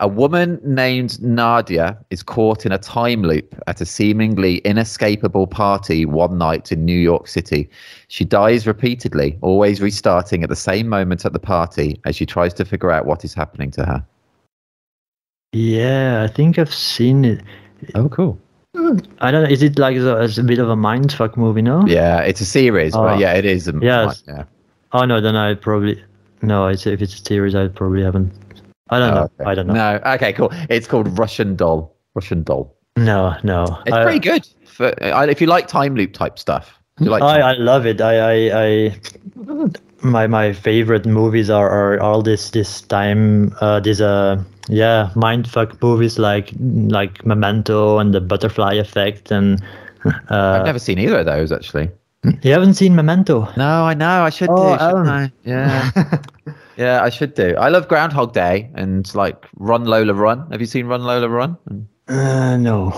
a woman named Nadia is caught in a time loop at a seemingly inescapable party one night in New York City. She dies repeatedly, always restarting at the same moment at the party as she tries to figure out what is happening to her. Yeah, I think I've seen it. Oh, cool. I don't know. Is it like a bit of a mindfuck movie? No. Yeah, it's a series, but yeah, it is. Yes. Yeah. Oh no, then I probably no. If it's a series, I probably haven't. I don't know. Okay. I don't know. No. Okay, cool. It's called Russian Doll. No. It's pretty good if you like time loop type stuff. I love it. My favorite movies are all this time mindfuck movies like Memento and The Butterfly Effect, and I've never seen either of those actually. You haven't seen Memento? No, I know. I should do. Shouldn't I? Yeah. Yeah, I should do. I love Groundhog Day and like Run Lola Run. Have you seen Run Lola Run? No.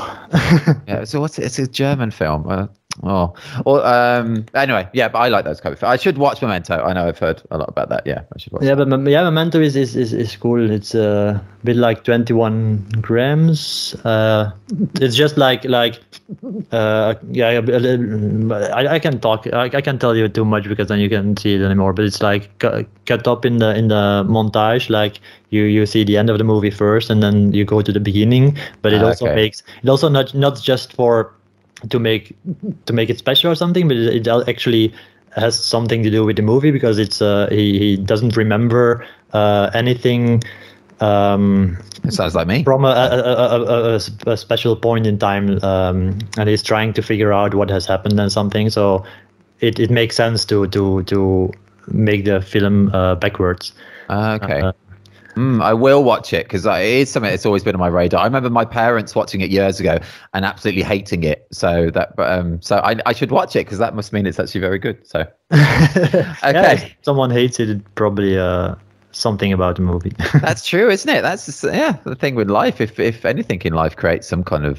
Yeah. So it's a German film. Anyway, yeah, but I like those kind of films. I should watch Memento. I know I've heard a lot about that. Yeah, I should watch. Yeah, but Memento is cool. It's a bit like 21 grams. It's just like I can talk. I can't tell you too much because then you can't see it anymore. But it's like cut up in the montage. Like you see the end of the movie first, and then you go to the beginning. But it also makes it also not just for to make it special or something, but it actually has something to do with the movie because it's he doesn't remember anything. It sounds like me. From a special point in time, and he's trying to figure out what has happened and something. So it makes sense to make the film backwards. Okay. I will watch it because it is something that's always been on my radar. I remember my parents watching it years ago and absolutely hating it. So I should watch it because that must mean it's actually very good. So okay, if someone hates it, it's probably something about the movie. That's true, isn't it? That's just, the thing with life. If anything in life creates some kind of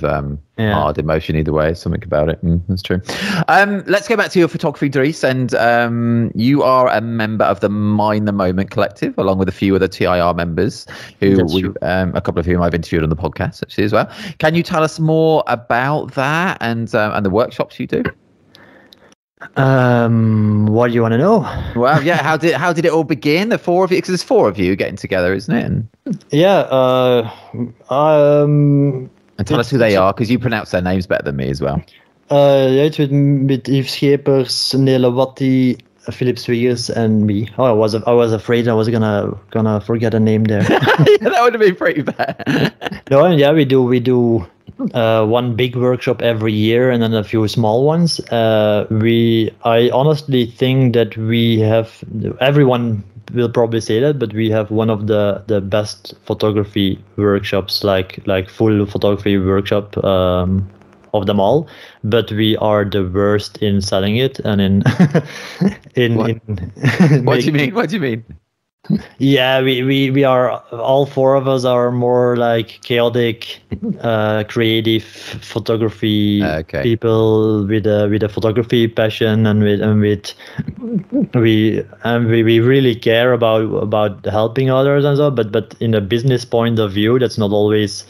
hard emotion, either way, something about it. That's true. Let's go back to your photography, Dries, and you are a member of the Mind the Moment collective, along with a few other TIR members, who a couple of whom I've interviewed on the podcast actually as well. Can you tell us more about that and the workshops you do? What do you want to know? Well, yeah. How did it all begin? The 4 of you, because there's 4 of you getting together, isn't it? And tell us who they are, because you pronounce their names better than me as well. It's with Yves Schepers, Nele Watti, Philip Swiggers, and me. Oh, I was afraid I was gonna forget a name there. Yeah, that would have been pretty bad. No, yeah, we do one big workshop every year and then a few small ones. I honestly think that we have, everyone will probably say that, but we have one of the best photography workshops, like full photography workshop of them all. But we are the worst in selling it and What do you mean? Yeah, we are, all 4 of us are more like chaotic, creative photography people with a photography passion, and we really care about helping others and so. But in a business point of view, that's not always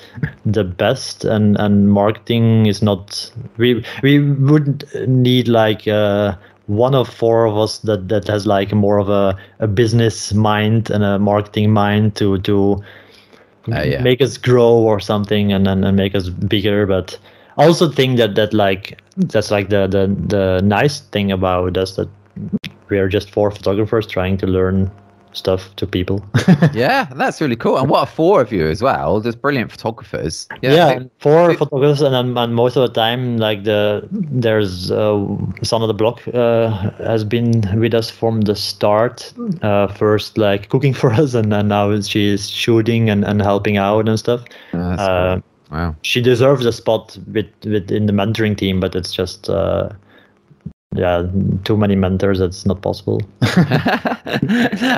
the best, and marketing is not. We would need like. One of 4 of us that has like more of a business mind and a marketing mind to make us grow or something and make us bigger. But I also think that's like the nice thing about us, that we are just 4 photographers trying to learn stuff to people. Yeah, that's really cool. And what are 4 of you as well? Just brilliant photographers. Yeah, 4 photographers, and most of the time, like there's Sanne De Block has been with us from the start. First, like cooking for us, and now she's shooting and helping out and stuff. Oh, that's cool. Wow. She deserves a spot within the mentoring team, but it's just too many mentors. It's not possible.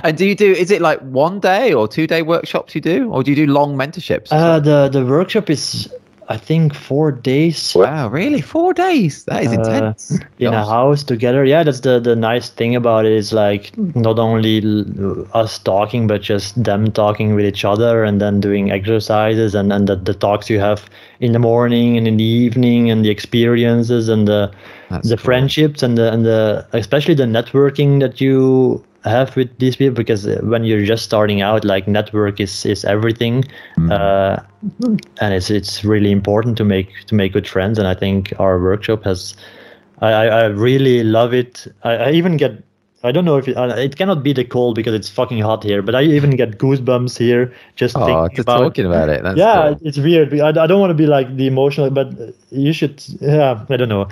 And is it like 1 day or 2 day workshops you do, or do you do long mentorships? The workshop is, I think, 4 days. Wow, really? 4 days? That is intense. In a house together. Yeah, that's the nice thing about it, is like not only us talking, but just them talking with each other, and then doing exercises, and the talks you have in the morning and in the evening, and the experiences and the friendships and the especially the networking that you have with these people, because when you're just starting out, like network is everything. And it's really important to make good friends. And I think our workshop has, I really love it. I even get, I don't know if it cannot be the cold because it's fucking hot here, but I even get goosebumps here just thinking talking about it. That's cool. It's weird. I don't want to be like the emotional, but you should. Yeah, I don't know.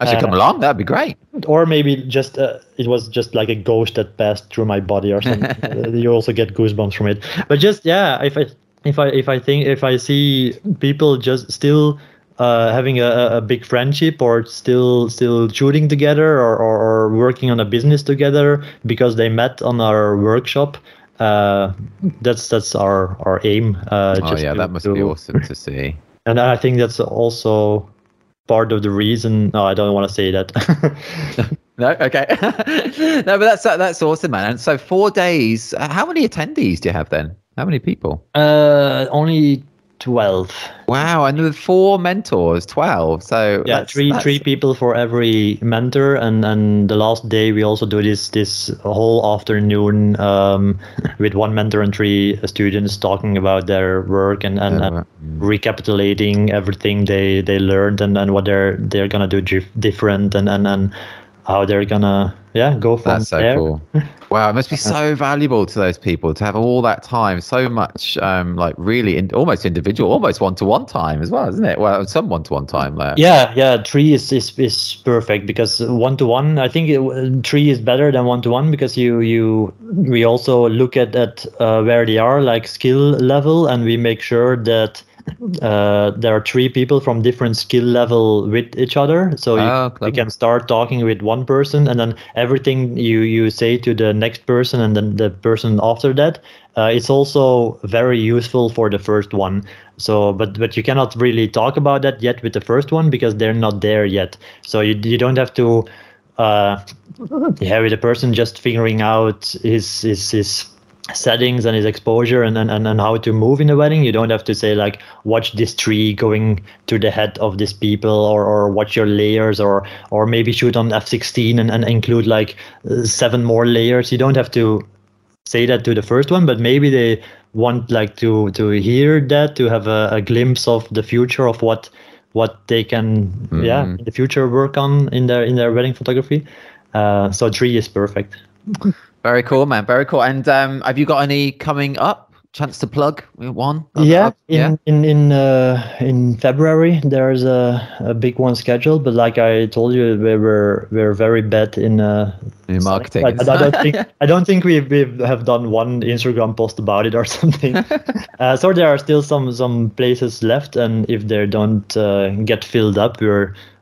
I should come along. That'd be great. Or maybe just it was just like a ghost that passed through my body or something. You also get goosebumps from it. But just if I see people just still having a big friendship, or still shooting together, or working on a business together because they met on our workshop, that's our aim. That must be awesome to see. And I think that's also part of the reason. No, I don't want to say that. No, okay. No, but that's awesome, man. And so 4 days. How many attendees do you have then? How many people? Only 12. Wow, and with 4 mentors, 12. So yeah, three people for every mentor, and the last day we also do this whole afternoon with 1 mentor and 3 students talking about their work and recapitulating everything they learned, and what they're gonna do different, and how they're gonna go from That's so there. Cool. Wow, it must be so valuable to those people to have all that time, so much like really almost individual, almost one-to-one time as well, isn't it? Well, some one-to-one time there. Yeah, 3 is perfect, because one-to-one, I think 3 is better than one-to-one, because we also look at where they are, like skill level, and we make sure that there are 3 people from different skill level with each other, so you can start talking with one person, and then everything you say to the next person, and then the person after that, it's also very useful for the first one. So but you cannot really talk about that yet with the first one, because they're not there yet. So you don't have to with the person just figuring out his settings and his exposure and how to move in the wedding. You don't have to say like, watch this tree going to the head of these people, or watch your layers, or maybe shoot on f16 and include like 7 more layers. You don't have to say that to the first one, but maybe they want like to hear that, to have a glimpse of the future of what they can in the future work on in their wedding photography. So 3 is perfect. Very cool, man. Very cool. And have you got any coming up? Chance to plug one? In February there's a big one scheduled, but like I told you, we're very bad in marketing. I don't think we have done one Instagram post about it or something. So there are still some places left, and if they don't get filled up,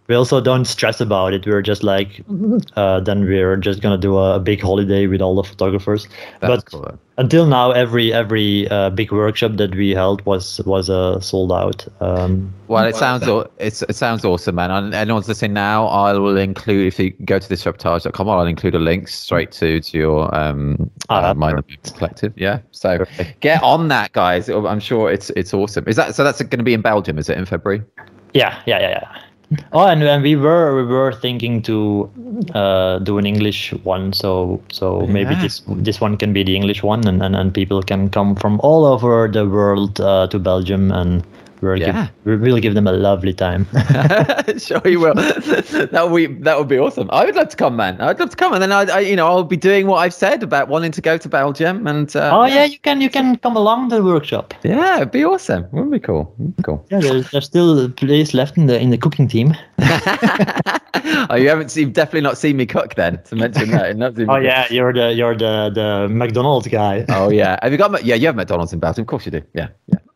we also don't stress about it. We're just like, then we're just gonna do a big holiday with all the photographers. That's cool. Until now, every big workshop that we held was sold out. Well, it sounds awesome, man. And anyone's listening now, I will include, if you go to thisreportage.com, I'll include a link straight to your MineDots collective. Yeah, so get on that, guys. I'm sure it's awesome. That's going to be in Belgium? Is it in February? Yeah. Oh, and we were thinking to do an English one, so maybe this one can be the English one, and people can come from all over the world to Belgium and we'll give them a lovely time. Sure you will. That would be awesome. I would love to come, man. I'd love to come, and then I'll be doing what I've said about wanting to go to Belgium. And you can come along the workshop. Yeah, it'd be awesome. It would be cool. Yeah, there's still a place left in the cooking team. You've definitely not seen me cook then, to mention that. You're the McDonald's guy. Oh yeah, have you got? Yeah, you have McDonald's in Belgium. Of course you do. Yeah.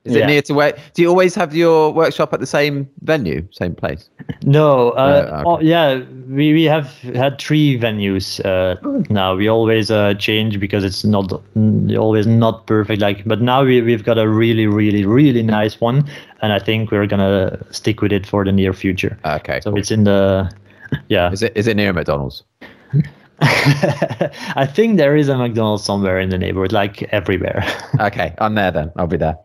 Is it near to where? Do you always have your workshop at the same venue, same place? No. Okay. We have had 3 venues now. We always change because it's not always not perfect. But now we've got a really, really, really nice one, and I think we're gonna stick with it for the near future. Okay. So it's in the. Yeah. Is it near McDonald's? I think there is a McDonald's somewhere in the neighborhood, like everywhere. Okay, I'm there then. I'll be there.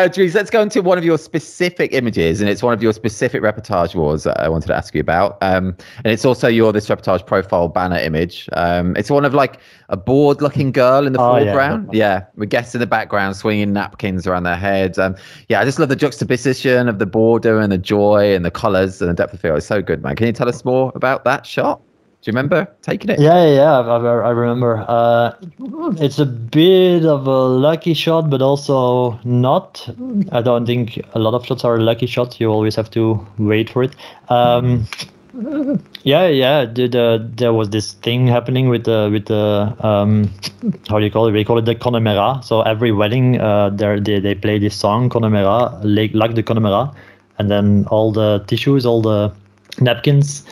Dries, let's go into one of your specific images, and it's one of your specific Reportage Awards that I wanted to ask you about. And it's also this Reportage profile banner image. It's one of like a bored-looking girl in the foreground. Yeah, with guests in the background swinging napkins around their heads. I just love the juxtaposition of the border and the joy and the colours and the depth of field. It's so good, man. Can you tell us more about that shot? Do you remember taking it? Yeah, I remember. It's a bit of a lucky shot, but also not. I don't think a lot of shots are lucky shots. You always have to wait for it. There was this thing happening with the how do you call it? We call it the Connemara. So every wedding, they play this song Connemara, Lac de Connemara, and then all the tissues, all the napkins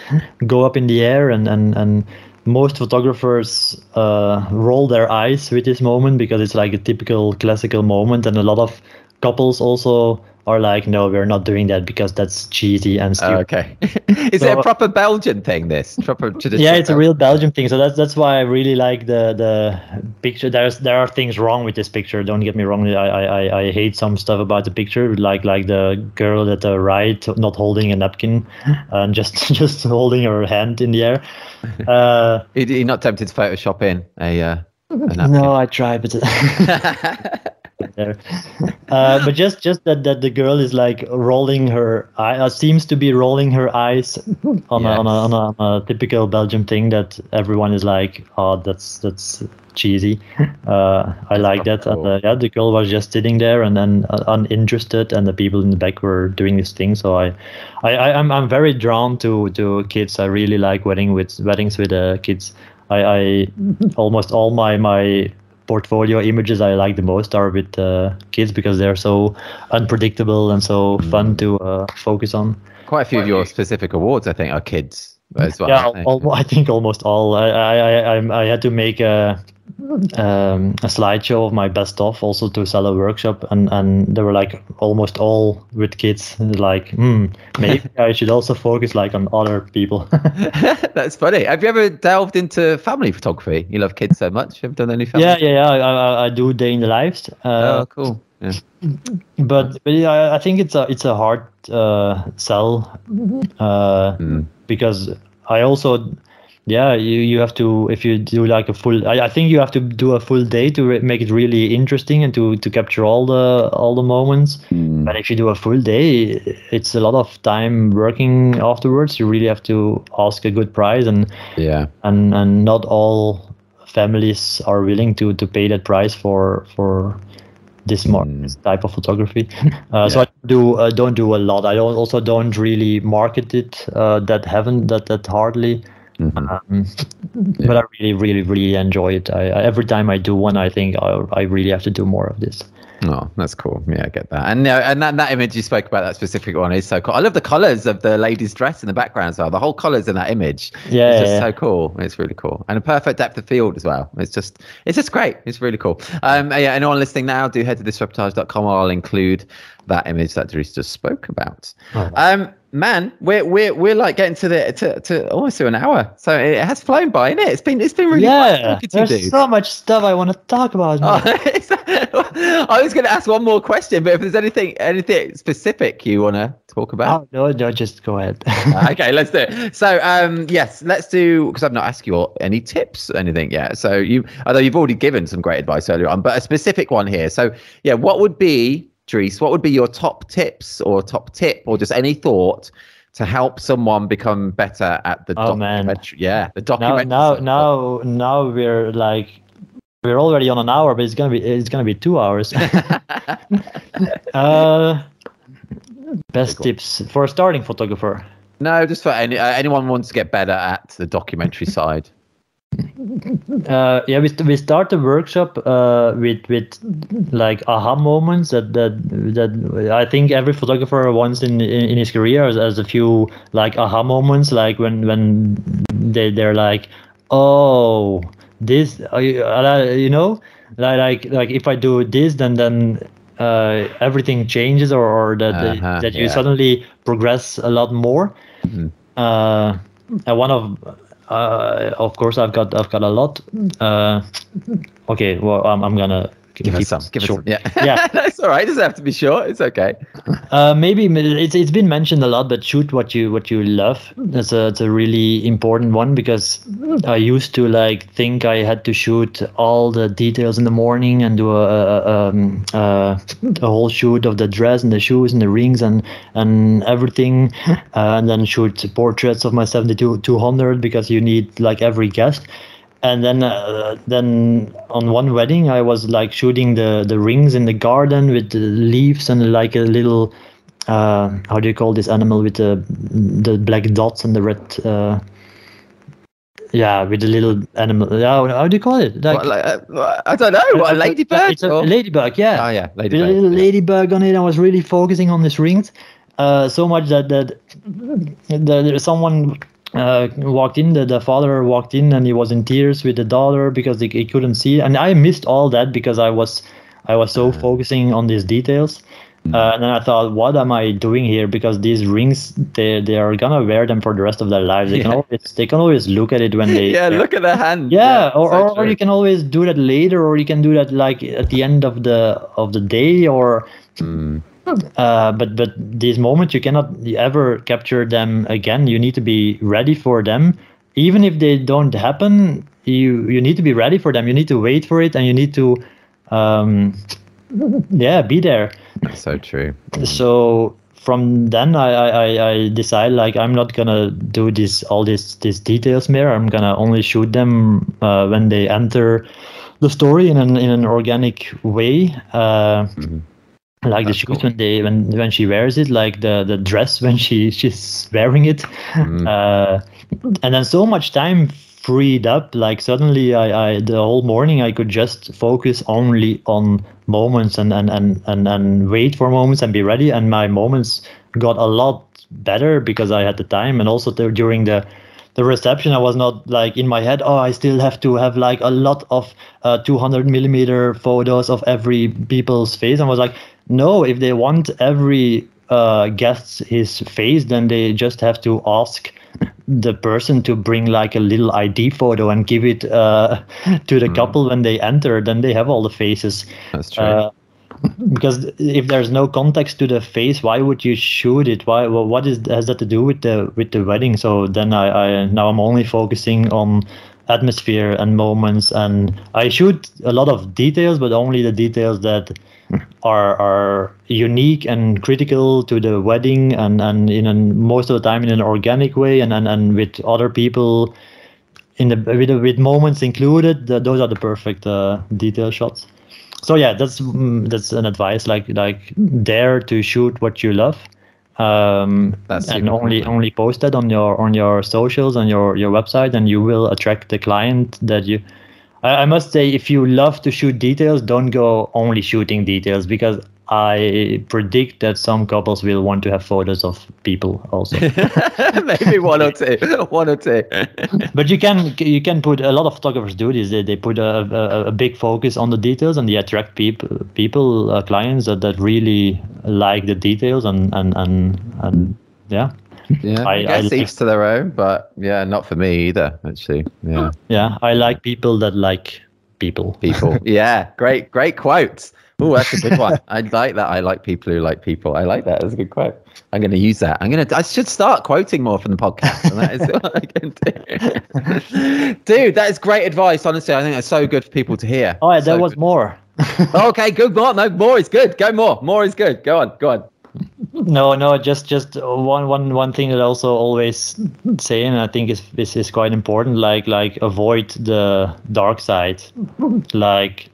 go up in the air, and most photographers roll their eyes with this moment because it's like a typical classical moment, and a lot of couples also are like, no, we're not doing that because that's cheesy and stupid. Okay. Is it a proper Belgian thing, this? Proper traditional? Yeah, it's a real Belgian thing. So that's why I really like the picture. There are things wrong with this picture. Don't get me wrong. I hate some stuff about the picture, like the girl at the right not holding a napkin and just holding her hand in the air. You're not tempted to Photoshop in a napkin? No, I tried, but there. But just that the girl is like rolling her eye, seems to be rolling her eyes on a typical Belgian thing that everyone is like, oh, that's cheesy. I like that. Cool. And the girl was just sitting there and uninterested, and the people in the back were doing this thing. So I'm very drawn to kids. I really like weddings with kids. I almost all my portfolio images I like the most are with kids because they're so unpredictable and so fun to focus on. Quite a few of your specific awards, I think, are kids as well. Yeah, I think almost all. I had to make a slideshow of my best of also to sell a workshop, and they were like almost all with kids. Like, maybe I should also focus like on other people. That's funny. Have you ever delved into family photography? You love kids so much. Have you done any family? Yeah. I do day in the lives. Oh, cool. Yeah. But I think it's a hard sell because I also. Yeah, you have to, if you do like a full, I think you have to do a full day to make it really interesting and to capture all the moments. But if you do a full day, it's a lot of time working afterwards. You really have to ask a good price, and not all families are willing to pay that price for this type of photography. So I don't do a lot. I also don't really market it that hardly. But I really, really, really enjoy it. Every time I do one, I think I really have to do more of this. Oh, that's cool. Yeah, I get that. And that image you spoke about, that specific one, is so cool. I love the colors of the lady's dress in the background as well. The whole colors in that image. Yeah, it's just so cool. It's really cool, and a perfect depth of field as well. It's just great. It's really cool. Anyone listening now, do head to thisreportage.com. I'll include that image that Dries just spoke about. Man, we're like getting to almost to an hour, so it has flown by, isn't it? It's been really fun. There's so much stuff I want to talk about. I was going to ask one more question, but if there's anything specific you want to talk about, no, just go ahead. Okay, let's do it. So yes, let's do, because I've not asked you any tips or anything yet. So although you've already given some great advice earlier on, but a specific one here. So yeah, what would be Dries, what would be your top tips or top tip or just any thought to help someone become better at the documentary? Man. Yeah, the documentary. Now we're already on an hour, but it's gonna be 2 hours. Best tips for a starting photographer. No, just for anyone who wants to get better at the documentary side. We start the workshop with like aha moments that I think every photographer once in his career has a few like aha moments, like when they're like, oh, this you know, like if I do this, then everything changes, or that you suddenly progress a lot more. Mm-hmm. And one of course I've got a lot. Okay, well I'm gonna give us some. Yeah. Yeah. That's all right. It doesn't have to be short. It's okay. Maybe it's been mentioned a lot, but shoot what you love. It's a really important one, because I used to like think I had to shoot all the details in the morning and do a whole shoot of the dress and the shoes and the rings and everything, and then shoot portraits of my 72-200 because you need like every guest. And then on one wedding, I was like shooting the rings in the garden with the leaves and like a little, how do you call this animal with the black dots and the red, with the little animal. How do you call it? Like, I don't know. What, a ladybird? It's a ladybug, yeah. Oh, yeah, ladybug. With a little ladybug on it. I was really focusing on these rings so much that someone... walked in, the father walked in and he was in tears with the daughter because he couldn't see, and I missed all that because I was so focusing on these details. And then I thought, what am I doing here? Because these rings, they are gonna wear them for the rest of their lives. They can always look at it when they look at the hand. Or you can always do that later, or you can do that like at the end of the day, or but these moments, you cannot ever capture them again. You need to be ready for them, even if they don't happen. You need to be ready for them. You need to wait for it, and you need to be there. That's so true. So from then I decided, like, I'm not gonna do all these details more. I'm gonna only shoot them when they enter the story in an organic way. Like that's the shoes cool. when she wears it, like the dress when she's wearing it, and then so much time freed up. Like suddenly, I the whole morning I could just focus only on moments and wait for moments and be ready. And my moments got a lot better because I had the time, and also during the reception, I was not like in my head, I still have to have like a lot of 200mm photos of every people's face. I was like, no, if they want every guest his face, then they just have to ask the person to bring like a little ID photo and give it to the couple when they enter. Then they have all the faces. That's true. Because if there's no context to the face, why would you shoot it? What has that to do with the wedding? So then now I'm only focusing on atmosphere and moments, and I shoot a lot of details, but only the details that are unique and critical to the wedding, and most of the time in an organic way, and with other people with moments included. Those are the perfect detail shots. So yeah, that's an advice, like dare to shoot what you love, and only post that on your socials and your website, and you will attract the client that you. I must say, if you love to shoot details, don't go only shooting details, because I predict that some couples will want to have photos of people also. Maybe one or two. But you can put, a lot of photographers do this. They put a big focus on the details, and they attract people, clients that really like the details, and yeah. Yeah, I guess each to their own, but yeah, not for me either, actually. Yeah, I like people that like people. Yeah, great quotes. Oh, that's a good one. I like that. I like people who like people. I like that. That's a good quote. I'm going to use that. I should start quoting more from the podcast, and that is what I can do. Dude, that is great advice. Honestly, I think that's so good for people to hear. Oh, yeah, there was more. Okay, good. More is good. Go more. More is good. Go on. No, just one thing that I also always say, and I think is quite important, like avoid the dark side. Like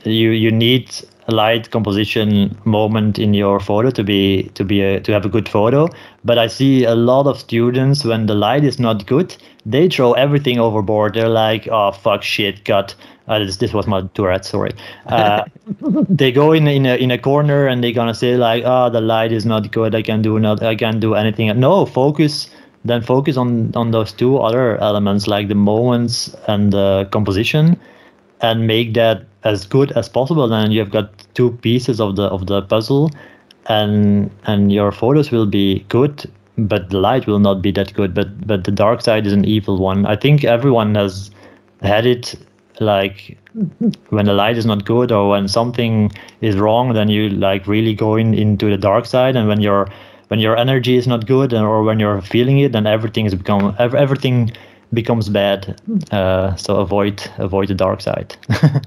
you need a light composition moment in your photo to have a good photo. But I see a lot of students, when the light is not good, they throw everything overboard. They're like, oh fuck, shit, cut. This was my Tourette, sorry. They go in a corner and they're gonna say like, oh, the light is not good. I can't do anything. No, focus on those two other elements, like the moments and the composition, and make that as good as possible. Then you have got two pieces of the puzzle, and your photos will be good, but the light will not be that good. But the dark side is an evil one. I think everyone has had it. Like when the light is not good or when something is wrong, then you like really go into the dark side. And when your energy is not good, or when you're feeling it, then everything becomes bad. So avoid the dark side.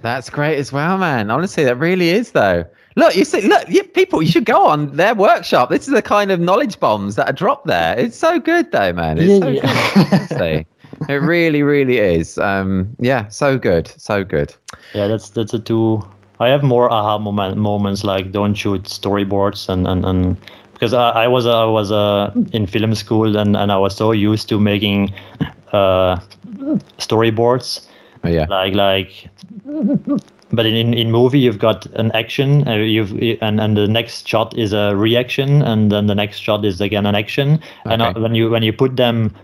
That's great as well, man. Honestly, that really is though. Look, people, you should go on their workshop. This is the kind of knowledge bombs that are dropped there. It's so good though, man. It's so good. Honestly. It really, really is. So good. Yeah, that's the two. I have more aha moments, like don't shoot storyboards and because I was in film school and I was so used to making storyboards. Oh, yeah. Like but in movie you've got an action, and the next shot is a reaction, and then the next shot is again an action. Okay. And when you put them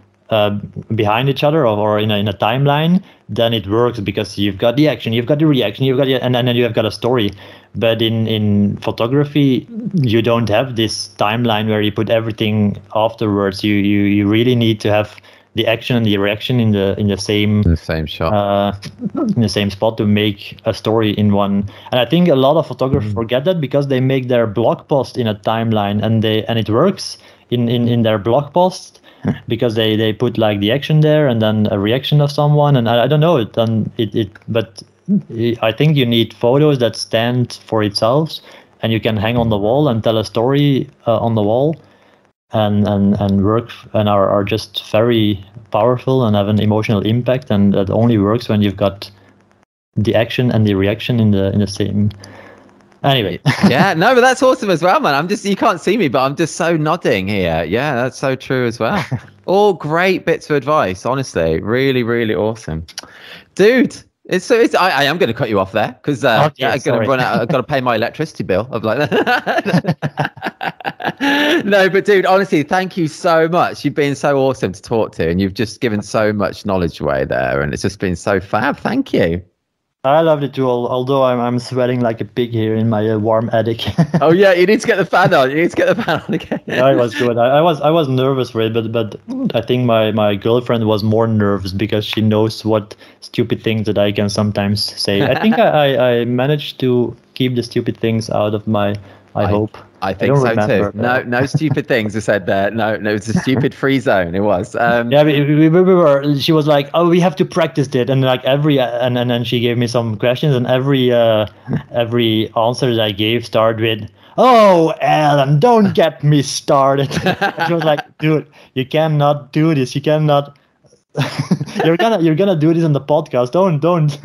behind each other or in a timeline, then it works because you've got the action, you've got the reaction, and then you have got a story. But in photography, you don't have this timeline where you put everything afterwards. You really need to have the action and the reaction in the same shot, in the same spot to make a story in one. And I think a lot of photographers forget that because they make their blog post in a timeline, and it works in their blog post. Because they put like the action there and then a reaction of someone, and I don't know, but I think you need photos that stand for itself and you can hang on the wall and tell a story on the wall, and work and are just very powerful and have an emotional impact, and that only works when you've got the action and the reaction in the same. Anyway. Yeah, no, but that's awesome as well, man. You can't see me, but I'm just so nodding here. Yeah, that's so true as well. All great bits of advice, honestly. Really, really awesome. Dude, I am going to cut you off there because I'm going to run out. I've got to pay my electricity bill. I'm like, no, but dude, honestly, thank you so much. You've been so awesome to talk to, and you've just given so much knowledge away there, and it's just been so fab. Thank you. I loved it too, although I'm sweating like a pig here in my warm attic. Oh yeah, you need to get the fan on. Again. Yeah, it was good. I was nervous for it, but I think my girlfriend was more nervous because she knows what stupid things that I can sometimes say. I think I managed to keep the stupid things out of my. I hope. I think so too. No stupid things are said there. No, it's a stupid free zone. It was. Yeah, we were. She was like, "Oh, we have to practice it," and like and then she gave me some questions, and every answer that I gave started with, "Oh, Alan, don't get me started." She was like, "Dude, you cannot do this. You cannot. you're gonna do this on the podcast. Don't."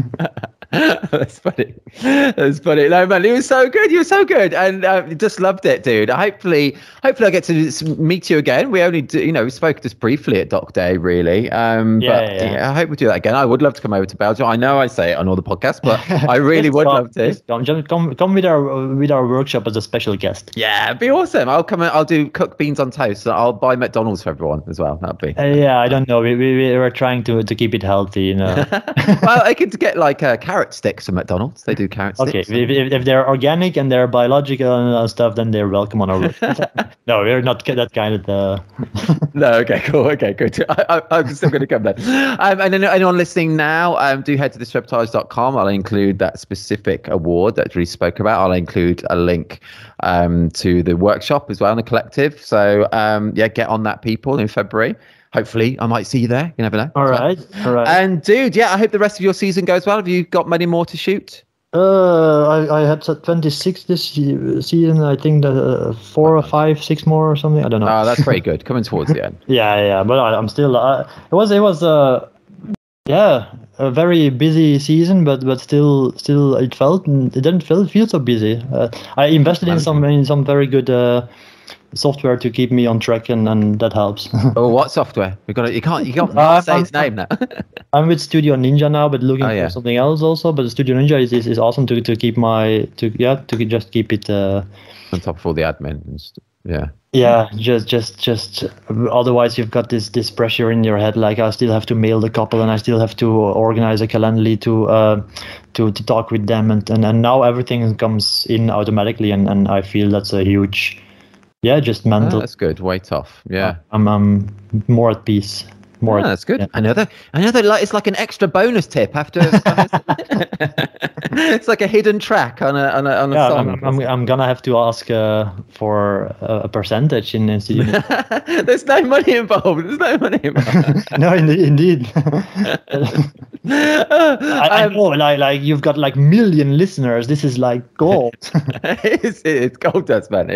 That's funny. No, man, it was so good. You were so good, and just loved it, dude. Hopefully I get to meet you again. We only we spoke just briefly at Doc Day, really. I hope we do that again. I would love to come over to Belgium. I know I say it on all the podcasts, but I really would love to. Come with our workshop as a special guest. Yeah, it'd be awesome. I'll come and I'll do cooked beans on toast. I'll buy McDonald's for everyone as well. That'd be. Yeah, I don't know. We were trying to keep it healthy, Well, I could get like carrot sticks from McDonald's. They do carrot sticks. Okay, if they're organic and they're biological and stuff, then they're welcome on our roof. No, we're not that kind of. No, okay, cool. Okay, good. I'm still going to come there. And then anyone listening now, do head to thisreportage.com. I'll include that specific award that Dries spoke about. I'll include a link to the workshop as well in the collective. So get on that, people, in February. Hopefully, I might see you there. You never know. All right. And dude, I hope the rest of your season goes well. Have you got many more to shoot? I had 26 this season. I think that 4 or 5, 6 more or something. I don't know. Oh, that's pretty good. Coming towards the end. Yeah. But I'm still. It was a very busy season, but still it didn't feel so busy. I invested in some very good software to keep me on track, and that helps. Oh, what software? You can't say its name now. I'm with Studio Ninja now, but looking for something else also. But Studio Ninja is awesome to keep to just keep it on top of all the admin and stuff. Yeah. Yeah, just otherwise you've got this pressure in your head. Like I still have to mail the couple, and I still have to organize a Calendly to talk with them, and now everything comes in automatically, and I feel that's a huge, just mental. Oh, that's good. Weight off. Yeah. I'm more at peace. More. That's good. Yeah. Another like it's like an extra bonus tip after. It's like a hidden track on a song. I'm gonna have to ask for a percentage in studio. There's no money involved. No, indeed. I know, like you've got like million listeners. This is like gold. It's gold dust, man.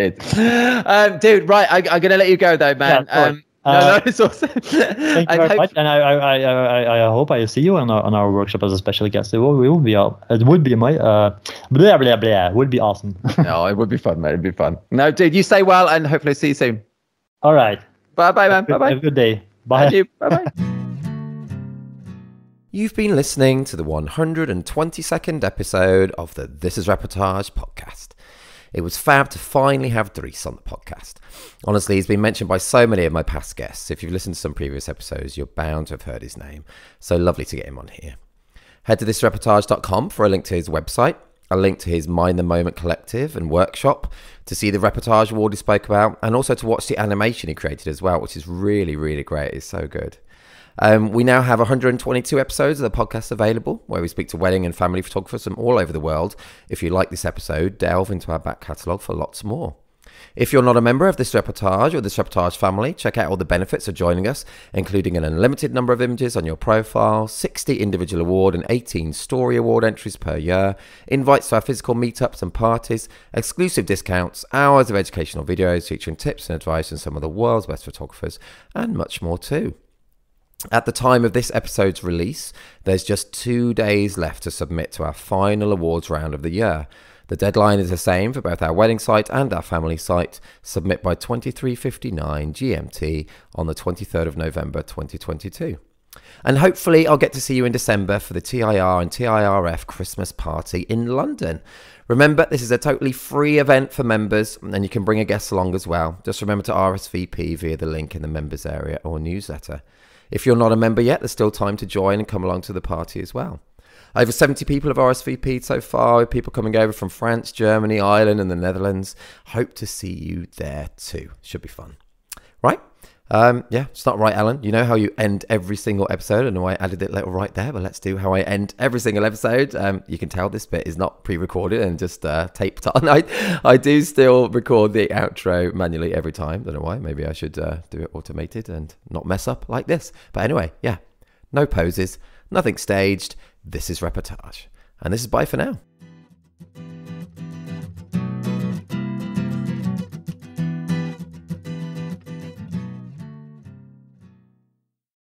Dude, right? I'm gonna let you go though, man. Yeah, no, it's awesome. Thank you very much, and I hope I see you on our workshop as a special guest. It would be would be awesome. No, it would be fun, mate. It'd be fun. No, dude, you stay well, and hopefully see you soon. All right. Bye, man. Bye. Have a good day. Bye. Bye. You've been listening to the 122nd episode of the This Is Reportage podcast. It was fab to finally have Dries on the podcast. Honestly, he's been mentioned by so many of my past guests. If you've listened to some previous episodes, you're bound to have heard his name. So lovely to get him on here. Head to thisreportage.com for a link to his website, a link to his Mind the Moment collective and workshop, to see the Reportage Award he spoke about, and also to watch the animation he created as well, which is really, really great. It's so good. We now have 122 episodes of the podcast available, where we speak to wedding and family photographers from all over the world. If you like this episode, delve into our back catalogue for lots more. If you're not a member of This Reportage or This Reportage family, check out all the benefits of joining us, including an unlimited number of images on your profile, 60 individual award and 18 story award entries per year, invites to our physical meetups and parties, exclusive discounts, hours of educational videos featuring tips and advice from some of the world's best photographers, and much more too. At the time of this episode's release, there's just 2 days left to submit to our final awards round of the year. The deadline is the same for both our wedding site and our family site. Submit by 23:59 GMT on the 23rd of November 2022. And hopefully I'll get to see you in December for the TIR and TIRF Christmas party in London. Remember, this is a totally free event for members, and you can bring a guest along as well. Just remember to RSVP via the link in the members area or newsletter. If you're not a member yet, there's still time to join and come along to the party as well. Over 70 people have RSVP'd so far, with people coming over from France, Germany, Ireland and the Netherlands. Hope to see you there too. Should be fun. Right? It's not right, Alan. You know how you end every single episode. I know I added it little right there, but let's do how I end every single episode. You can tell this bit is not pre-recorded and just taped on. I do still record the outro manually every time. Don't know why. Maybe I should do it automated and not mess up like this. But anyway, no poses, nothing staged. This is Reportage. And this is bye for now.